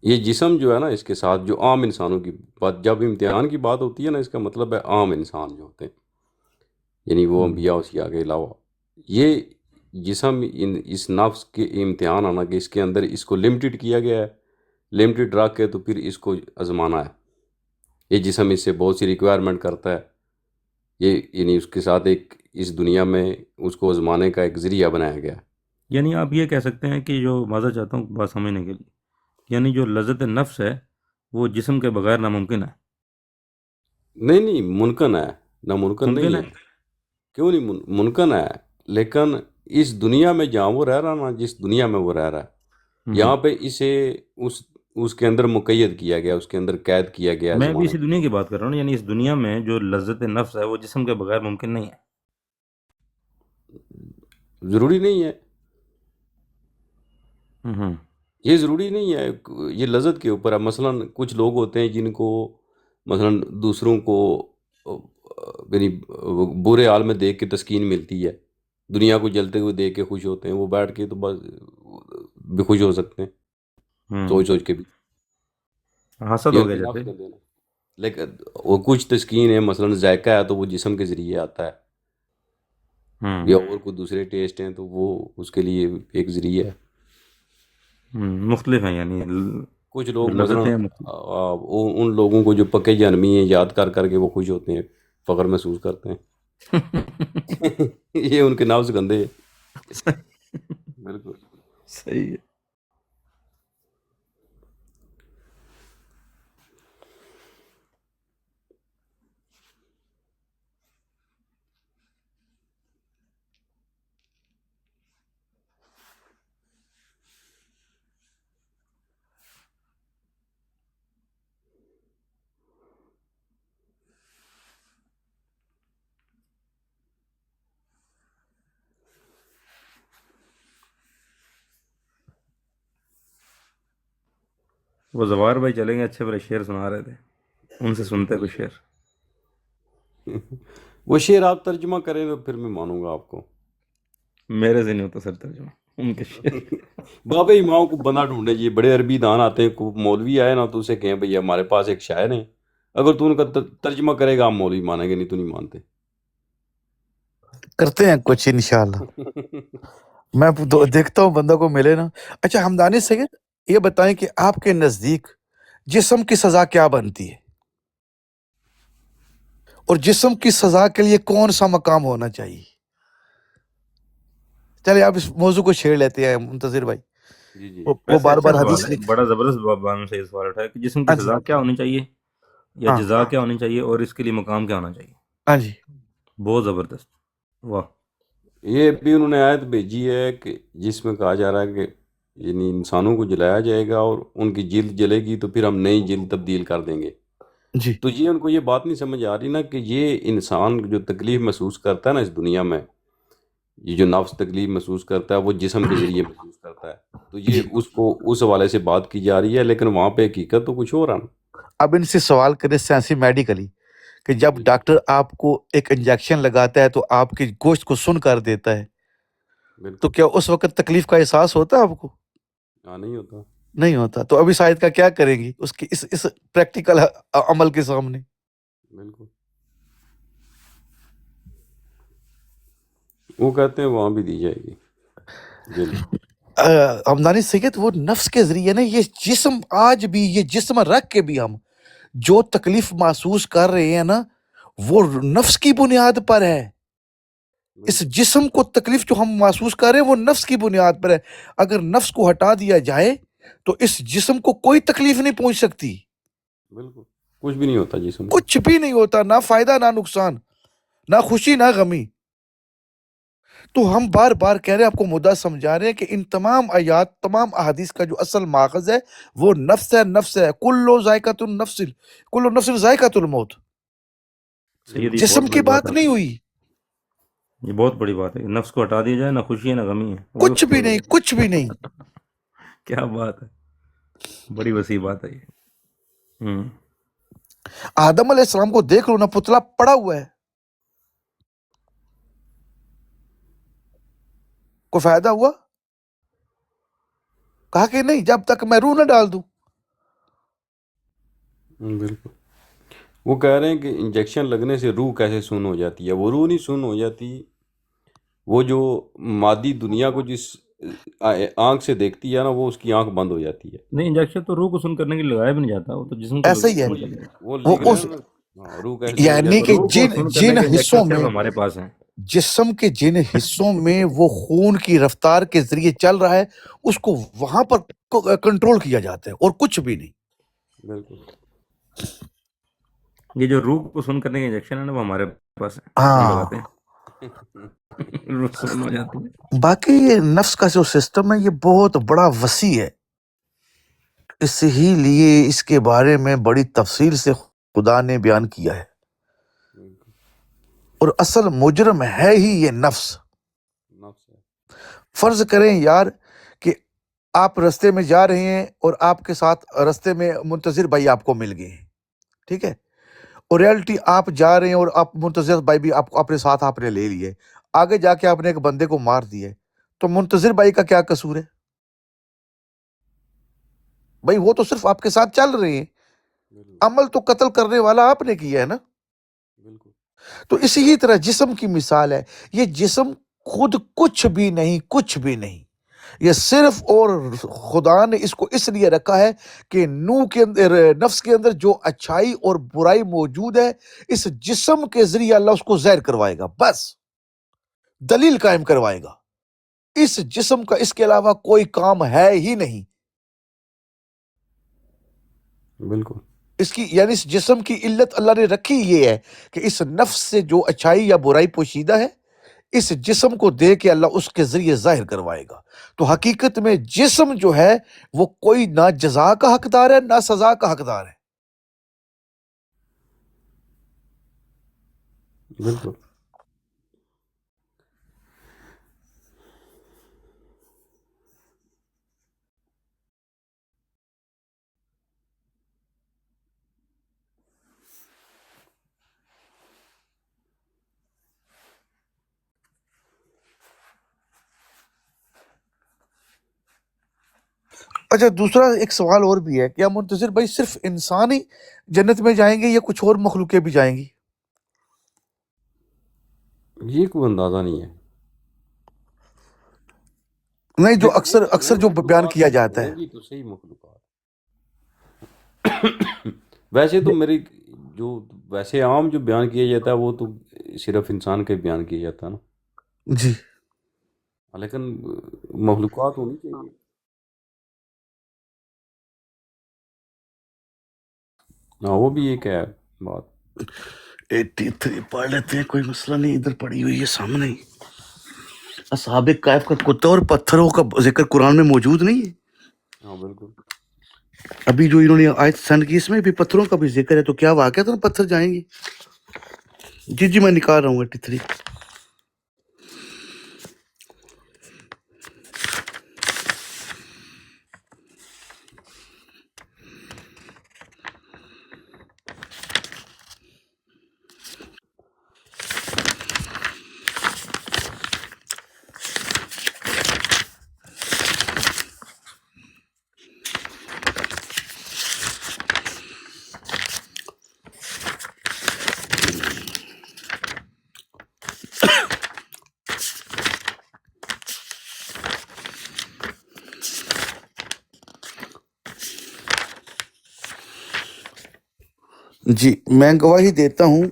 یہ جسم جو ہے نا، اس کے ساتھ جو عام انسانوں کی بات، جب امتحان کی بات ہوتی ہے نا، اس کا مطلب ہے عام انسان جو ہوتے ہیں، یعنی وہ انبیاء اوصیاء کے علاوہ. یہ جسم اس نفس کے امتحان آنا کہ اس کے اندر اس کو لمیٹڈ کیا گیا ہے، لمیٹڈ رکھ کے تو پھر اس کو آزمانا ہے. یہ جسم اس سے بہت سی ریکوائرمنٹ کرتا ہے. یہ یعنی اس کے ساتھ ایک اس دنیا میں اس کو آزمانے کا ایک ذریعہ بنایا گیا ہے. یعنی آپ یہ کہہ سکتے ہیں کہ جو مزہ چاہتا ہوں بات سمجھنے کے لیے، یعنی جو لذت نفس ہے وہ جسم کے بغیر ناممکن ہے. نہیں ممکن ہے، ناممکن نہیں ممکن ہے. ہے. کیوں نہیں ممکن ہے، لیکن اس دنیا میں جہاں وہ رہ رہا نا، جس دنیا میں وہ رہ رہا ہے، یہاں پہ اسے اس کے اندر مقید کیا گیا، اس کے اندر قید کیا گیا ہے میں بھی زمانے اسی دنیا کی بات کر رہا ہوں، یعنی اس دنیا میں جو لذت نفس ہے وہ جسم کے بغیر ممکن نہیں ہے. ضروری نہیں ہے. ہوں یہ ضروری نہیں ہے، یہ لذت کے اوپر ہے. مثلا کچھ لوگ ہوتے ہیں جن کو مثلا دوسروں کو یعنی برے حال میں دیکھ کے تسکین ملتی ہے، دنیا کو جلتے ہوئے دیکھ کے خوش ہوتے ہیں. وہ بیٹھ کے تو بس بھی خوش ہو سکتے ہیں، سوچ کے بھی. حسد یہ ہو ان گیا کے جیسے. نفس کا دینا. لیکن وہ کچھ تسکین ہے، مثلا ذائقہ ہے تو وہ جسم کے ذریعے آتا ہے، یا اور کوئی دوسرے ٹیسٹ ہیں تو وہ اس کے لیے ایک ذریعہ ہے. مختلف ہیں، یعنی کچھ جو لوگ مثلا لذتیں ہیں مختلف. ان لوگوں کو جو پکے جانمی ہیں یاد کر کر کے وہ خوش ہوتے ہیں، فخر محسوس کرتے ہیں. یہ ان کے نفس گندے ہیں. بالکل. صحیح ہے. وہ زوار بھائی چلیں گے، اچھے بڑے شعر سنا رہے تھے، ان سے سنتے کوئی شعر. وہ شعر آپ ترجمہ کریں تو پھر میں مانوں گا آپ کو. میرے سے نہیں ہوتا سر ترجمہ ان کے شعر. بابا امام کو بندہ ڈھونڈے جی، بڑے عربی دان آتے ہیں. کوئی مولوی آئے نا تو اسے کہیں بھئی ہمارے پاس ایک شاعر ہے، اگر تو ان کا ترجمہ کرے گا ہم مولوی مانیں گے، نہیں تو نہیں مانتے. کرتے ہیں کچھ انشاءاللہ. میں دیکھتا ہوں بندہ کو ملے نا. اچھا ہمدانی سید یہ بتائیں کہ آپ کے نزدیک جسم کی سزا کیا بنتی ہے اور جسم کی سزا کے لیے کون سا مقام ہونا چاہیے؟ چلے آپ اس موضوع کو چھیڑ لیتے ہیں منتظر بھائی. جی جی وہ ویسے بار اچھا بار سوال حدیث ہے، لکھ. بڑا زبردست بابا سے سوال اٹھایا کہ جسم کی ہاں جی سزا کیا ہونی چاہیے یا ہاں جزا کیا ہونی چاہیے اور اس کے لیے مقام کیا ہونا چاہیے. ہاں جی. بہت زبردست، واہ. یہ بھی انہوں نے آیت بھیجی ہے کہ جس میں کہا جا رہا ہے کہ یعنی انسانوں کو جلایا جائے گا اور ان کی جلد جلے گی تو پھر ہم نئی جلد تبدیل کر دیں گے. جی تو یہ ان کو یہ بات نہیں سمجھ آ رہی نا کہ یہ انسان جو تکلیف محسوس کرتا ہے نا اس دنیا میں، یہ جو نفس تکلیف محسوس کرتا ہے وہ جسم کے ذریعے محسوس کرتا ہے. تو یہ جی. اس کو اس حوالے سے بات کی جا رہی ہے، لیکن وہاں پہ حقیقت تو کچھ اور ہے نا. اب ان سے سوال کرے سائنسی میڈیکلی کہ جب جی ڈاکٹر آپ کو ایک انجیکشن لگاتا ہے تو آپ کی گوشت کو سن کر دیتا ہے، تو بالکل. کیا اس وقت تکلیف کا احساس ہوتا ہے آپ کو؟ ہاں نہیں ہوتا. نہیں ہوتا. تو ابھی شاید کا کیا کریں گی اس کی اس پریکٹیکل عمل کے سامنے؟ بالکل. وہ کہتے ہیں وہاں بھی دی جائے گی جلد. ہمدانی سید وہ نفس کے ذریعے نا یہ جسم آج بھی یہ جسم رکھ کے بھی ہم جو تکلیف محسوس کر رہے ہیں نا وہ نفس کی بنیاد پر ہے. اس بالکل. جسم کو تکلیف جو ہم محسوس کر رہے ہیں وہ نفس کی بنیاد پر ہے. اگر نفس کو ہٹا دیا جائے تو اس جسم کو کوئی تکلیف نہیں پہنچ سکتی. بالکل کچھ بھی نہیں ہوتا جسم کو. کچھ بھی نہیں ہوتا، نہ فائدہ نہ نقصان، نہ خوشی نہ غمی. تو ہم بار بار کہہ رہے ہیں، آپ کو مدعا سمجھا رہے ہیں کہ ان تمام آیات تمام احادیث کا جو اصل ماخذ ہے وہ نفس ہے. نفس ہے کل ذائقۃ النفس، کل نفس ذائقۃ الموت. سید یہ جسم بہت کی بڑی بات بات ہے، نہیں ہوئی. یہ بہت بڑی بات ہے. نفس کو ہٹا دیا جائے، نہ خوشی ہے نہ غمی ہے. کچھ بھی نہیں، کچھ بھی نہیں. کیا بات ہے، بڑی وسیع بات ہے یہ. آدم علیہ السلام کو دیکھ لو نا، پتلا پڑا ہوا ہے، کوئی فائدہ ہوا؟ کہا کہ نہیں جب تک میں روح نہ ڈال دوں. بالکل. وہ کہہ رہے ہیں کہ انجیکشن لگنے سے روح کیسے سن ہو جاتی ہے. وہ روح نہیں سن ہو جاتی، وہ جو مادی دنیا کو جس آنکھ سے دیکھتی ہے نا وہ اس کی آنکھ بند ہو جاتی ہے. نہیں، انجیکشن تو روح کو سن کرنے کے لیے لگایا بھی نہیں جاتا، وہ تو جسم کو ایسا ہی ہے. وہ وہ لکھ رہے اس ہیں نا. ہاں روح کیسے سن ہو یعنی جاتی کہ ہے. روح کو جن سن جن کرنے کے حصوں انجیکشن صرف میں ہمارے پاس ہیں. جسم کے جن حصوں میں وہ خون کی رفتار کے ذریعے چل رہا ہے اس کو وہاں پر کنٹرول کیا جاتا ہے اور کچھ بھی نہیں. بالکل. یہ جو روح کو سن کرنے کے انجیکشن ہے نا وہ ہمارے پاس ہے، ہم ہاں لگاتے ہیں. روح سن ہو جاتی ہے. باقی یہ نفس کا جو سسٹم ہے یہ بہت بڑا وسیع ہے. اس ہی لیے اس کے بارے میں بڑی تفصیل سے خدا نے بیان کیا ہے. اور اصل مجرم ہے ہی یہ نفس. نفس ہے. فرض کریں یار کہ آپ رستے میں جا رہے ہیں اور آپ کے ساتھ رستے میں منتظر بھائی آپ کو مل گئے ہیں، ٹھیک ہے، اور ریالٹی آپ جا رہے ہیں اور آپ منتظر بھائی بھی آپ کو اپنے ساتھ آپ نے لے لیے، آگے جا کے آپ نے ایک بندے کو مار دیے، تو منتظر بھائی کا کیا قصور ہے؟ بھائی وہ تو صرف آپ کے ساتھ چل رہے ہیں، بالکل. عمل تو قتل کرنے والا آپ نے کیا ہے نا. بالکل. تو اسی طرح جسم کی مثال ہے. یہ جسم خود کچھ بھی نہیں، کچھ بھی نہیں. یہ صرف اور خدا نے اس کو اس لیے رکھا ہے کہ نوح کے اندر، نفس کے اندر جو اچھائی اور برائی موجود ہے اس جسم کے ذریعے اللہ اس کو ظاہر کروائے گا، بس دلیل قائم کروائے گا. اس جسم کا اس کے علاوہ کوئی کام ہے ہی نہیں. بالکل. اس کی یعنی اس جسم کی علت اللہ نے رکھی یہ ہے کہ اس نفس سے جو اچھائی یا برائی پوشیدہ ہے اس جسم کو دے کے اللہ اس کے ذریعے ظاہر کروائے گا. تو حقیقت میں جسم جو ہے وہ کوئی نہ جزا کا حقدار ہے نہ سزا کا حقدار ہے. بالکل. اچھا دوسرا ایک سوال اور بھی ہے، کیا منتظر بھائی صرف انسان ہی جنت میں جائیں گے یا کچھ اور مخلوقیں بھی جائیں گی؟ یہ کوئی اندازہ نہیں ہے. نہیں، جو دیکھو اکثر وہ جو بیان مخلوقات کیا جاتا ہے. ہوں گی تو صحیح مخلوقات. ویسے تو میری جو ویسے عام جو بیان کیا جاتا ہے وہ تو صرف انسان کا بیان کیا جاتا ہے نا، جی لیکن مخلوقات ہونی چاہیے. ہاں وہ بھی ایک ہے بات. 83 پڑھ لیتے ہیں، کوئی مسئلہ نہیں، ادھر پڑی ہوئی ہے سامنے ہی. اصحاب کہف کا کتا اور پتھروں کا ذکر قرآن میں موجود نہیں ہے. ہاں بالکل. ابھی جو انہوں نے آیت سینڈ کی اس میں بھی پتھروں کا بھی ذکر ہے، تو کیا واقعہ تو پتھر جائیں گے؟ جی میں نکال رہا ہوں 83. جی میں گواہی دیتا ہوں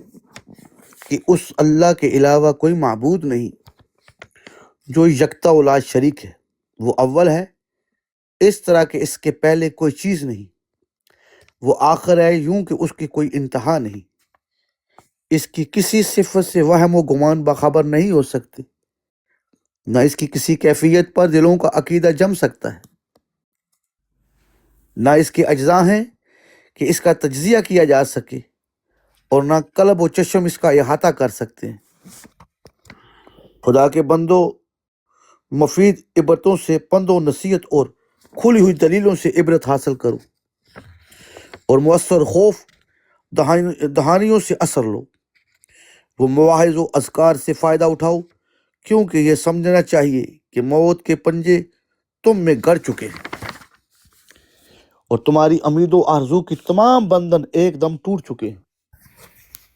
کہ اس اللہ کے علاوہ کوئی معبود نہیں جو یکتا اولاد شریک ہے. وہ اول ہے، اس طرح کہ اس کے پہلے کوئی چیز نہیں. وہ آخر ہے، یوں کہ اس کی کوئی انتہا نہیں. اس کی کسی صفت سے وہم و گمان باخبر نہیں ہو سکتے، نہ اس کی کسی کیفیت پر دلوں کا عقیدہ جم سکتا ہے. نہ اس کے اجزاء ہیں کہ اس کا تجزیہ کیا جا سکے، اور نہ قلب و چشم اس کا احاطہ کر سکتے ہیں. خدا کے بندوں، مفید عبرتوں سے پند و نصیحت اور کھلی ہوئی دلیلوں سے عبرت حاصل کرو، اور مؤثر خوف دہانیوں سے اثر لو. وہ مواعظ و اذکار سے فائدہ اٹھاؤ، کیونکہ یہ سمجھنا چاہیے کہ موت کے پنجے تم میں گڑ چکے ہیں، اور تمہاری امید و آرزو کی تمام بندھن ایک دم ٹوٹ چکے ہیں.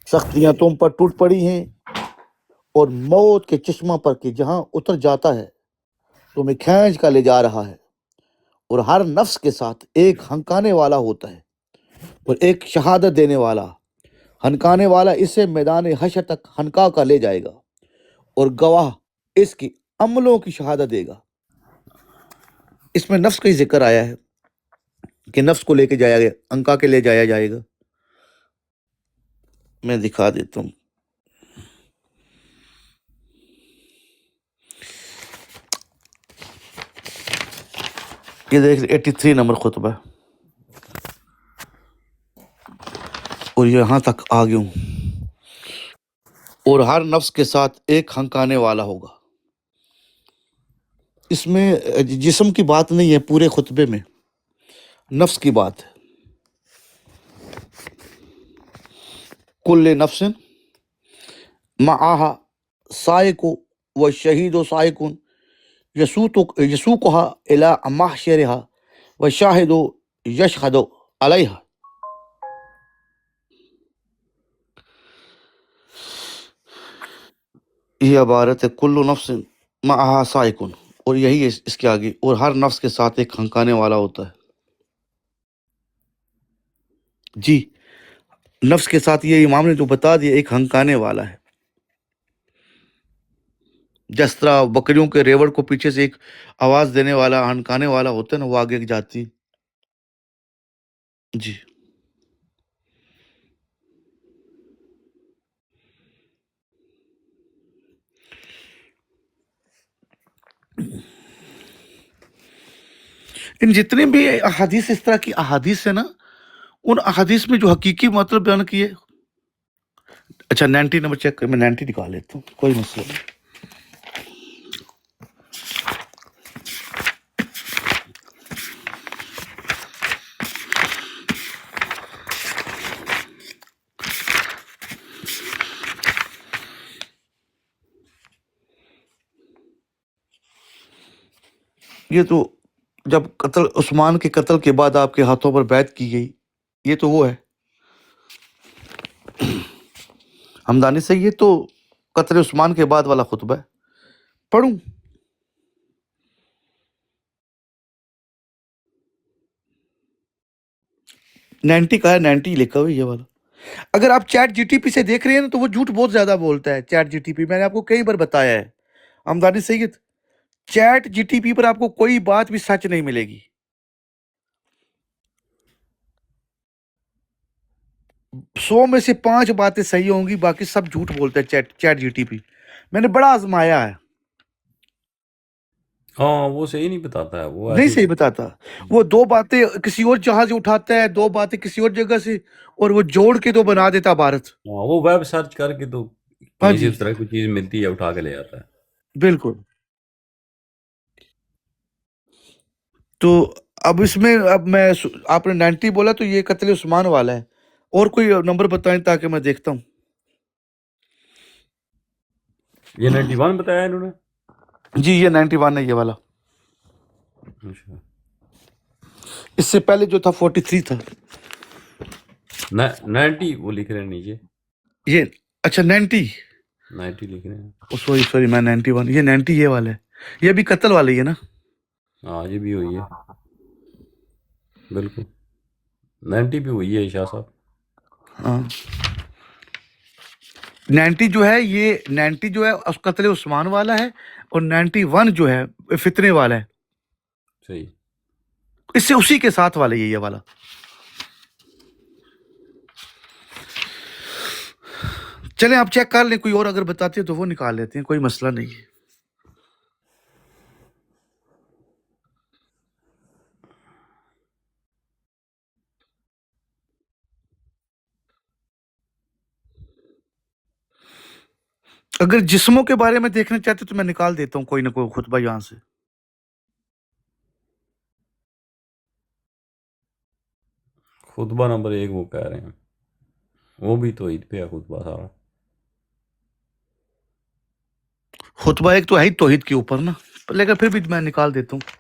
سختیاں تم پر ٹوٹ پڑی ہیں، اور موت کے چشمہ پر کہ جہاں اتر جاتا ہے تمہیں کھینچ کر لے جا رہا ہے. اور ہر نفس کے ساتھ ایک ہنکانے والا ہوتا ہے اور ایک شہادت دینے والا. ہنکانے والا اسے میدان حشر تک ہنکا کر لے جائے گا، اور گواہ اس کی عملوں کی شہادت دے گا. اس میں نفس کا ہی ذکر آیا ہے کہ نفس کو لے کے جایا گیا، ہنکا کے لے جایا جائے گا. میں دکھا دیتا ہوں. یہ دیکھ 83 نمبر خطبہ ہے، اور یہاں تک آ گیا ہوں. اور ہر نفس کے ساتھ ایک ہنکانے والا ہوگا. اس میں جسم کی بات نہیں ہے، پورے خطبے میں نفس کی بات ہے. کل نفس معاہا سائق و شہید و سائقن یسوقها الى محشرها و شاہد یشہد علیہا. یہ عبارت ہے کل نفس معاہا سائقن، اور یہی ہے اس کے آگے، اور ہر نفس کے ساتھ ایک ہنکانے والا ہوتا ہے. جی نفس کے ساتھ یہ امام نے جو بتا دیا، ایک ہنکانے والا ہے. جس طرح بکریوں کے ریوڑ کو پیچھے سے ایک آواز دینے والا ہنکانے والا ہوتا ہے نا، وہ آگے جاتی. جی ان جتنے بھی احادیث اس طرح کی احادیث ہے نا، ان احادیث میں جو حقیقی مطلب بیان کیے. اچھا 90 نمبر چیک کر، میں 90 نکال لیتا ہوں، کوئی مسئلہ نہیں. یہ تو جب قتل عثمان کے قتل کے بعد آپ کے ہاتھوں پر بیعت کی گئی، یہ تو وہ ہے ہمدانی سے. یہ تو قتل عثمان کے بعد والا خطبہ ہے، پڑھوں؟ نائنٹی کا ہے، 90 لکھا ہوئی یہ والا۔ اگر آپ چیٹ جی ٹی پی سے دیکھ رہے ہیں نا تو وہ جھوٹ بہت زیادہ بولتا ہے چیٹ جی ٹی پی، میں نے آپ کو کئی بار بتایا ہے ہمدانی سید، چیٹ جی ٹی پی پر آپ کو کوئی بات بھی سچ نہیں ملے گی، 100 میں سے 5 باتیں صحیح ہوں گی، باقی سب جھوٹ بولتا ہے چیٹ جی ٹی پی۔ میں نے بڑا آزمایا ہے، ہاں وہ صحیح نہیں بتاتا ہے، وہ نہیں ایسے صحیح بتاتا۔ وہ 2 باتیں کسی اور جہاں سے اٹھاتا ہے، 2 باتیں کسی اور جگہ سے، اور وہ جوڑ کے تو بنا دیتا بھارت۔ ہاں وہ ویب سرچ کر کے تو ہاں کہیں سے جی، اس طرح کی چیز ملتی ہے اٹھا کے لے آتا ہے۔ بالکل۔ تو اب اس میں اب میں آپ نے 90 بولا تو یہ قتل عثمان والا ہے، اور کوئی نمبر بتائیں تاکہ میں دیکھتا ہوں۔ یہ 91 بتایا انہوں نے؟ جی یہ 91 ہے یہ والا، اچھا، اس سے پہلے جو تھا 43 تھا 90 وہ لکھ رہے ہیں نیچے، یہ۔ اچھا 90، 90 لکھ رہے ہیں۔ سوری میں 91، یہ 90 یہ والا ہے، یہ بھی قتل والا ہی ہے نا؟ ہاں یہ بھی ہوئی ہے، بالکل 90 بھی ہوئی ہے شاہ صاحب۔ ہاں 90 جو ہے، یہ 90 جو ہے قتل عثمان والا ہے، اور 91 جو ہے فتنے والا ہے، صحیح۔ اس سے اسی کے ساتھ والا یہ والا۔ چلیں آپ چیک کر لیں، کوئی اور اگر بتاتے ہیں تو وہ نکال لیتے ہیں، کوئی مسئلہ نہیں ہے۔ اگر جسموں کے بارے میں دیکھنا چاہتے تو میں نکال دیتا ہوں کوئی نہ کوئی خطبہ یہاں سے۔ خطبہ نمبر 1 وہ کہہ رہے ہیں، وہ بھی توحید پہ ہے خطبہ سارا۔ خطبہ ایک تو ہے ہی توحید کے اوپر نا، لیکن پھر بھی میں نکال دیتا ہوں۔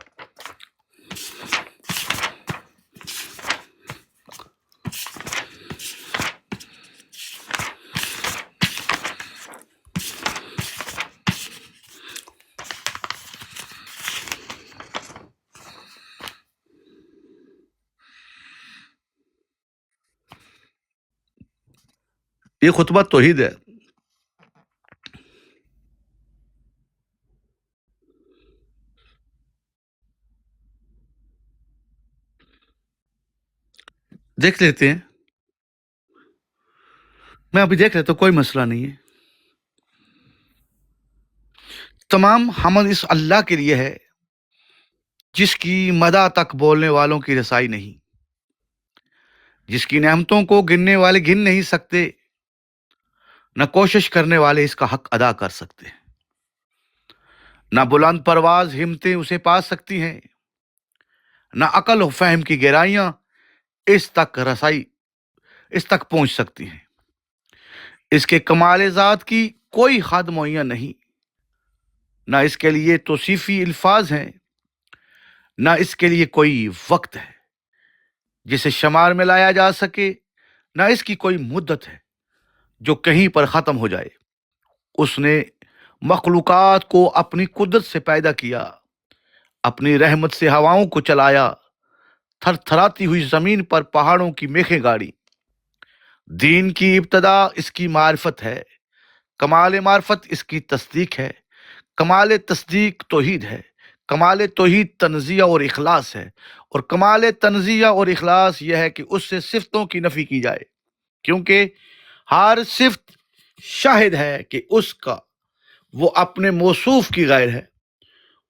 یہ خطبہ توحید ہے۔ دیکھ لیتے ہیں، میں ابھی دیکھ لیتا ہوں، کوئی مسئلہ نہیں ہے۔ تمام حمد اس اللہ کے لیے ہے جس کی مدح تک بولنے والوں کی رسائی نہیں، جس کی نعمتوں کو گننے والے گن نہیں سکتے، نہ کوشش کرنے والے اس کا حق ادا کر سکتے، نہ بلند پرواز ہمتیں اسے پا سکتی ہیں، نہ عقل و فہم کی گہرائیاں اس تک پہنچ سکتی ہیں۔ اس کے کمال ذات کی کوئی حد معین نہیں، نہ اس کے لیے توصیفی الفاظ ہیں، نہ اس کے لیے کوئی وقت ہے جسے شمار میں لایا جا سکے، نہ اس کی کوئی مدت ہے جو کہیں پر ختم ہو جائے۔ اس نے مخلوقات کو اپنی قدرت سے پیدا کیا، اپنی رحمت سے ہواؤں کو چلایا، تھر تھراتی ہوئی زمین پر پہاڑوں کی میخیں گاڑی۔ دین کی ابتدا اس کی معرفت ہے، کمال معرفت اس کی تصدیق ہے، کمال تصدیق توحید ہے، کمال توحید تنزیہ اور اخلاص ہے، اور کمال تنزیہ اور اخلاص یہ ہے کہ اس سے صفتوں کی نفی کی جائے، کیونکہ ہر صفت شاہد ہے کہ اس کا وہ اپنے موصوف کی غیر ہے،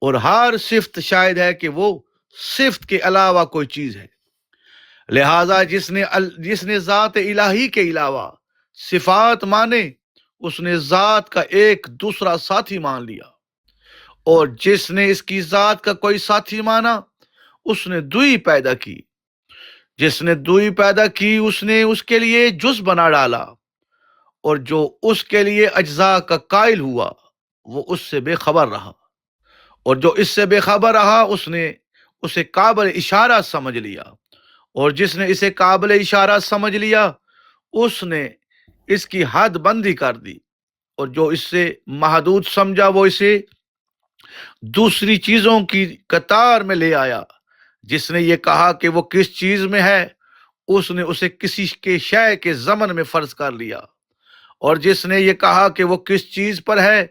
اور ہر صفت شاہد ہے کہ وہ صفت کے علاوہ کوئی چیز ہے۔ لہذا جس نے ذات الہی کے علاوہ صفات مانے، اس نے ذات کا ایک دوسرا ساتھی مان لیا، اور جس نے اس کی ذات کا کوئی ساتھی مانا، اس نے دوئی پیدا کی۔ جس نے دوئی پیدا کی اس نے اس کے لیے جز بنا ڈالا، اور جو اس کے لیے اجزاء کا قائل ہوا وہ اس سے بے خبر رہا، اور جو اس سے بے خبر رہا اس نے اسے قابل اشارہ سمجھ لیا، اور جس نے اسے قابل اشارہ سمجھ لیا اس نے اس کی حد بندی کر دی، اور جو اس سے محدود سمجھا وہ اسے دوسری چیزوں کی قطار میں لے آیا۔ جس نے یہ کہا کہ وہ کس چیز میں ہے، اس نے اسے کسی کے شے کے ضمن میں فرض کر لیا، اور جس نے یہ کہا کہ وہ کس چیز پر ہے،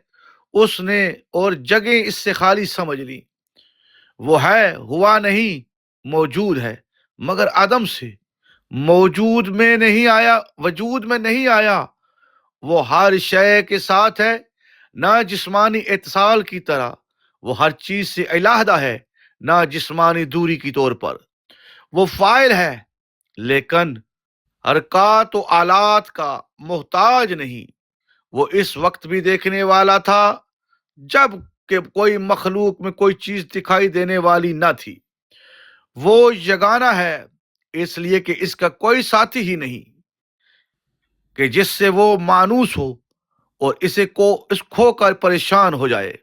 اس نے اور جگہیں اس سے خالی سمجھ لی۔ وہ ہے، ہوا نہیں، موجود ہے مگر عدم سے، موجود میں نہیں آیا، وجود میں نہیں آیا۔ وہ ہر شے کے ساتھ ہے، نہ جسمانی اتصال کی طرح، وہ ہر چیز سے علیحدہ ہے، نہ جسمانی دوری کی طور پر۔ وہ فاعل ہے لیکن حرکات و آلات کا محتاج نہیں۔ وہ اس وقت بھی دیکھنے والا تھا جب کہ کوئی مخلوق میں کوئی چیز دکھائی دینے والی نہ تھی۔ وہ یگانہ ہے اس لیے کہ اس کا کوئی ساتھی ہی نہیں کہ جس سے وہ مانوس ہو اور اس کھو کر پریشان ہو جائے۔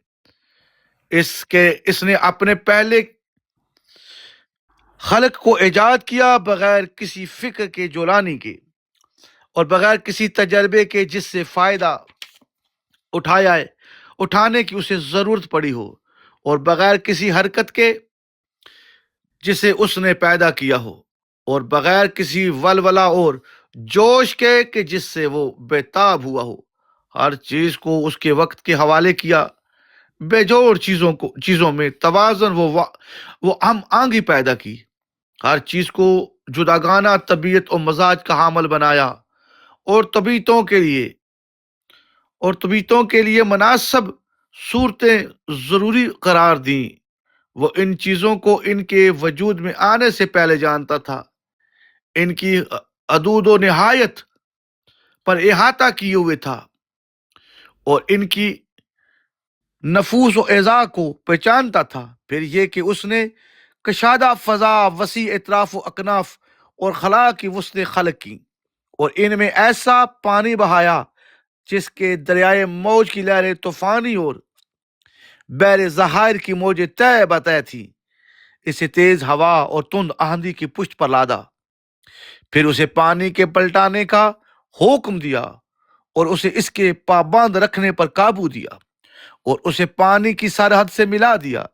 اس نے اپنے پہلے خلق کو ایجاد کیا بغیر کسی فکر کے جولانی کے اور بغیر کسی تجربے کے جس سے فائدہ اٹھانے کی اسے ضرورت پڑی ہو، اور بغیر کسی حرکت کے جسے اس نے پیدا کیا ہو، اور بغیر کسی ولولہ اور جوش کے کہ جس سے وہ بےتاب ہوا ہو۔ ہر چیز کو اس کے وقت کے حوالے کیا، بے جوڑ چیزوں میں توازن وہ ہم آہنگی پیدا کی، ہر چیز کو جداگانہ طبیعت اور مزاج کا حامل بنایا، اور طبیعتوں کے لیے مناسب صورتیں ضروری قرار دیں۔ وہ ان چیزوں کو ان کے وجود میں آنے سے پہلے جانتا تھا، ان کی حدود و نہایت پر احاطہ کیے ہوئے تھا، اور ان کی نفوس و اعضاء کو پہچانتا تھا۔ پھر یہ کہ اس نے کشادہ فضا، وسیع اطراف و اکناف اور خلا کی وسعتیں خلق کی، اور ان میں ایسا پانی بہایا جس کے دریائے موج کی لہریں طوفانی اور بحر ظاہر کی موجیں طے بطے تھیں۔ اسے تیز ہوا اور تند آندھی کی پشت پر لادا، پھر اسے پانی کے پلٹانے کا حکم دیا، اور اسے اس کے پابند رکھنے پر قابو دیا، اور اسے پانی کی سرحد سے ملا دیا۔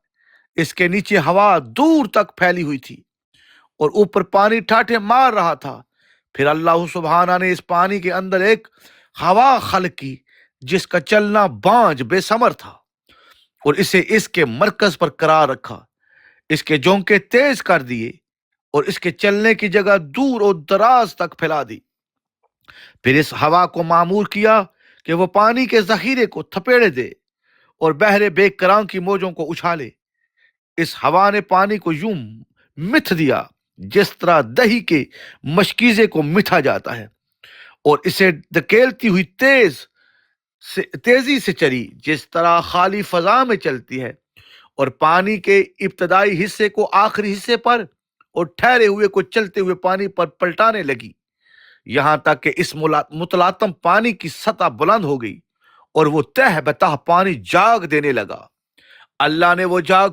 اس کے نیچے ہوا دور تک پھیلی ہوئی تھی اور اوپر پانی ٹھاٹھے مار رہا تھا۔ پھر اللہ سبحانہ نے اس پانی کے اندر ایک ہوا خلق کی جس کا چلنا بانجھ بے ثمر تھا، اور اسے اس کے مرکز پر قرار رکھا، اس کے جونکے تیز کر دیے، اور اس کے چلنے کی جگہ دور اور دراز تک پھیلا دی۔ پھر اس ہوا کو معمور کیا کہ وہ پانی کے ذخیرے کو تھپیڑے دے اور بحر بے کراں کی موجوں کو اچھالے۔ اس ہوا نے پانی کو یوں متھ دیا جس طرح دہی کے مشکیزے کو متھا جاتا ہے، اور اسے دھکیلتی ہوئی تیزی سے چلی جس طرح خالی فضا میں چلتی ہے، اور پانی کے ابتدائی حصے کو آخری حصے پر اور ٹھہرے ہوئے کو چلتے ہوئے پانی پر پلٹانے لگی، یہاں تک کہ اس متلاطم پانی کی سطح بلند ہو گئی اور وہ تہ بتہ پانی جاگ دینے لگا۔ اللہ نے وہ جاگ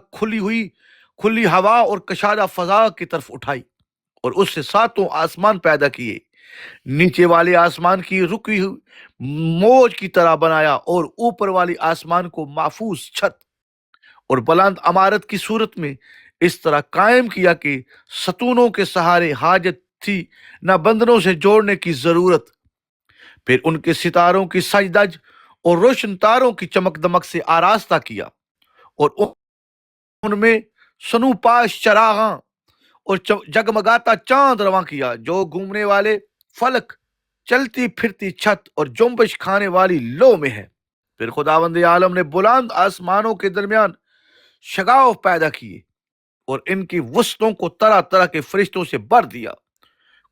کھلی ہوا اور کشادہ فضا کی طرف اٹھائی، اور اس سے 7 آسمان پیدا کیے، نیچے والے آسمان کی رکی ہوئی موج کی طرح بنایا، اور اوپر والی آسمان کو محفوظ چھت اور بلند عمارت کی صورت میں اس طرح قائم کیا کہ ستونوں کے سہارے حاجت تھی نہ بندنوں سے جوڑنے کی ضرورت۔ پھر ان کے ستاروں کی سجدج اور روشن تاروں کی چمک دمک سے آراستہ کیا، اور ان میں سنو پاش چراغاں اور جگمگاتا چاند رواں کیا جو گھومنے والے فلک، چلتی پھرتی چھت اور جنبش کھانے والی لو میں ہے۔ پھر خداوند عالم نے بلند آسمانوں کے درمیان شگاف پیدا کیے اور ان کی وسطوں کو طرح طرح کے فرشتوں سے بھر دیا۔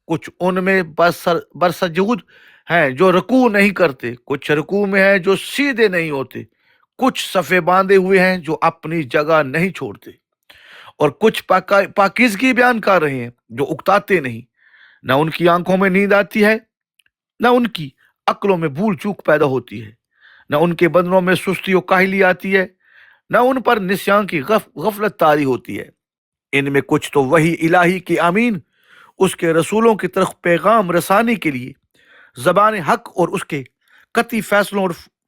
کچھ ان میں برسجود ہیں جو رکوع نہیں کرتے، کچھ رکوع میں ہیں جو سیدھے نہیں ہوتے، کچھ صفے باندھے ہوئے ہیں جو اپنی جگہ نہیں چھوڑتے، اور کچھ پاکیزگی بیان کر رہے ہیں جو اکتاتے نہیں۔ نہ ان کی آنکھوں میں نیند آتی ہے، نہ ان کی عقلوں میں بھول چوک پیدا ہوتی ہے، نہ ان کے بدنوں میں سستی و کاہلی آتی ہے، نہ ان پر نسیان کی غفلت طاری ہوتی ہے۔ ان میں کچھ تو وحی الہی کے امین، اس کے رسولوں کی طرف پیغام رسانی کے لیے زبان حق اور اس کے قطعی فیصلوں اور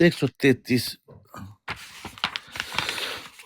133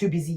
too busy.